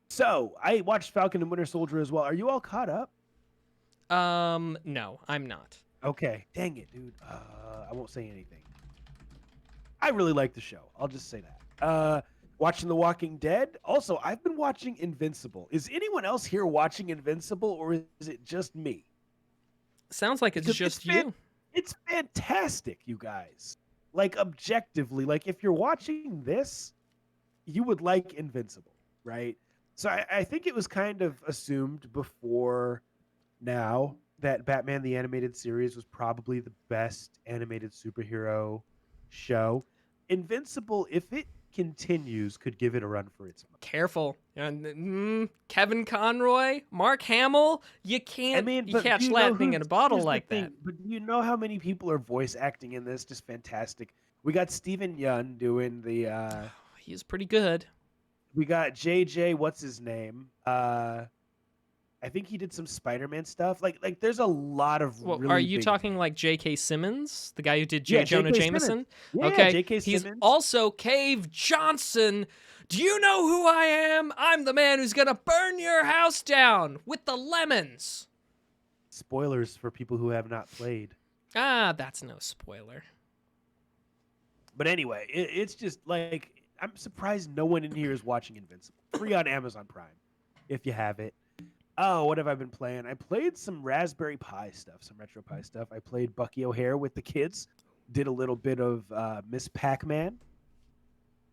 So I watched Falcon and Winter Soldier as well. Are you all caught up? No, I'm not. Okay. Dang it, dude. I won't say anything. I really like the show. I'll just say that. Watching The Walking Dead. Also, I've been watching Invincible. Is anyone else here watching Invincible, or is it just me? Sounds like it's Because just you. It's fantastic, you guys. Like objectively, like if you're watching this, you would like Invincible, right? So I think it was kind of assumed before now that Batman the Animated Series was probably the best animated superhero show. Invincible, if it continues, could give it a run for its money. Careful. And Kevin Conroy, Mark Hamill, you can't But catch do you know lightning in a bottle here's the like thing, that. But do you know how many people are voice acting in this? Just fantastic. We got Steven Yeun doing the He's pretty good. we got JJ, what's his name? I think he did some Spider-Man stuff. Like there's a lot of Well, really are you big talking names. like J.K. Simmons, the guy who did Yeah, Jonah J.K. Jameson? Simmons. Yeah, Okay, J.K. he's Simmons. also Cave Johnson. Do you know who I am? I'm the man who's gonna burn your house down with the lemons. Spoilers for people who have not played. Ah, that's no spoiler. But anyway, it's just like I'm surprised no one in here is watching Invincible. Free on Amazon Prime, if you have it. Oh, what have I been playing? I played some Raspberry Pi stuff, some Retro Pi stuff. I played Bucky O'Hare with the kids. Did a little bit of Miss Pac-Man.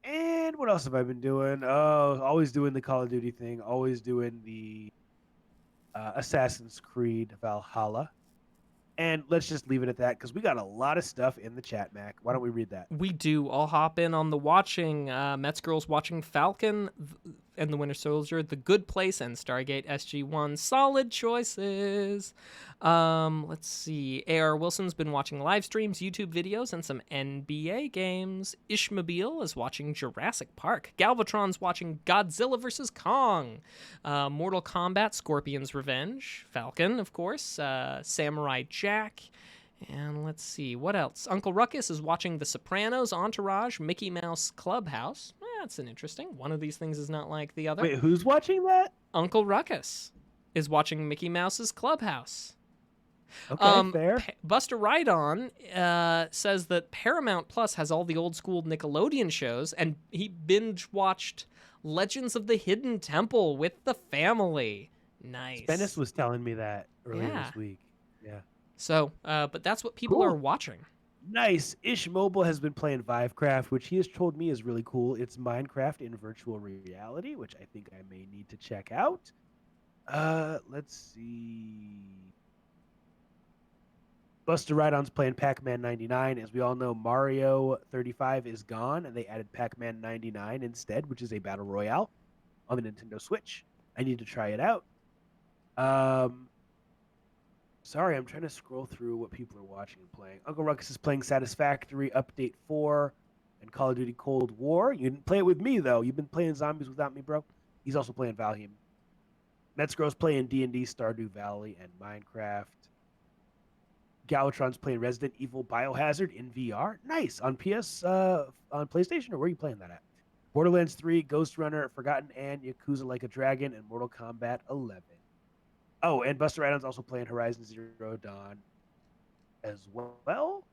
And what else have I been doing? Oh, always doing the Call of Duty thing. Always doing the Assassin's Creed Valhalla. And let's just leave it at that because we got a lot of stuff in the chat, Mac. Why don't we read that? We do. I'll hop in on the watching. Mets girls watching Falcon and the Winter Soldier, The Good Place, and Stargate SG-1. Solid choices. Let's see. A.R. Wilson's been watching live streams, YouTube videos, and some NBA games. Ishmobile is watching Jurassic Park. Galvatron's watching Godzilla vs. Kong. Mortal Kombat, Scorpion's Revenge. Falcon, of course. Samurai Jack. And let's see, what else? Uncle Ruckus is watching The Sopranos, Entourage, Mickey Mouse Clubhouse. That's an interesting. One of these things is not like the other. Wait, who's watching that? Uncle Ruckus is watching Mickey Mouse's Clubhouse. Okay, fair. Buster Rydon says that Paramount Plus has all the old school Nickelodeon shows, and he binge watched Legends of the Hidden Temple with the family. Nice. Bennis was telling me that earlier Yeah. this week. Yeah. So, but that's what people Cool. are watching. Nice. Ish Mobile has been playing Vivecraft, which he has told me is really cool. It's Minecraft in virtual reality, which I think I may need to check out. Let's see. Buster Rydon's playing Pac-Man 99. As we all know, Mario 35 is gone, and they added Pac-Man 99 instead, which is a battle royale on the Nintendo Switch. I need to try it out. Sorry, I'm trying to scroll through what people are watching and playing. Uncle Ruckus is playing Satisfactory Update 4 and Call of Duty Cold War. You didn't play it with me, though. You've been playing Zombies without me, bro. He's also playing Valheim. Metzgro's playing D&D, Stardew Valley, and Minecraft. Galvatron's playing Resident Evil Biohazard in VR. Nice. On on PlayStation, or where are you playing that at? Borderlands 3, Ghost Runner, Forgotten Anne, Yakuza Like a Dragon, and Mortal Kombat 11. Oh, and Buster Rydon's also playing Horizon Zero Dawn. as well.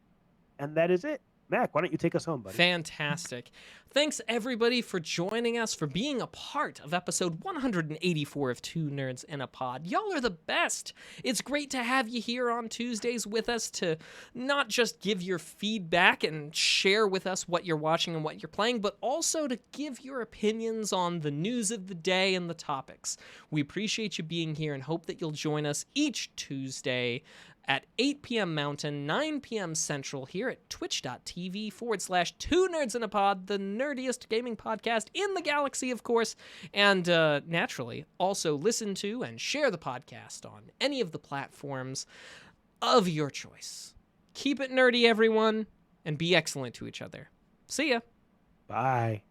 And that is it. Mac, why don't you take us home, buddy? Fantastic. Thanks everybody for joining us, for being a part of episode 184 of Two Nerds in a Pod. Y'all are the best. It's great to have you here on Tuesdays with us to not just give your feedback and share with us what you're watching and what you're playing, but also to give your opinions on the news of the day and the topics. We appreciate you being here and hope that you'll join us each Tuesday at 8 p.m. Mountain, 9 p.m. Central here at twitch.tv/Two Nerds in a Pod, the nerdiest gaming podcast in the galaxy, of course. And naturally, also listen to and share the podcast on any of the platforms of your choice. Keep it nerdy, everyone, and be excellent to each other. See ya. Bye.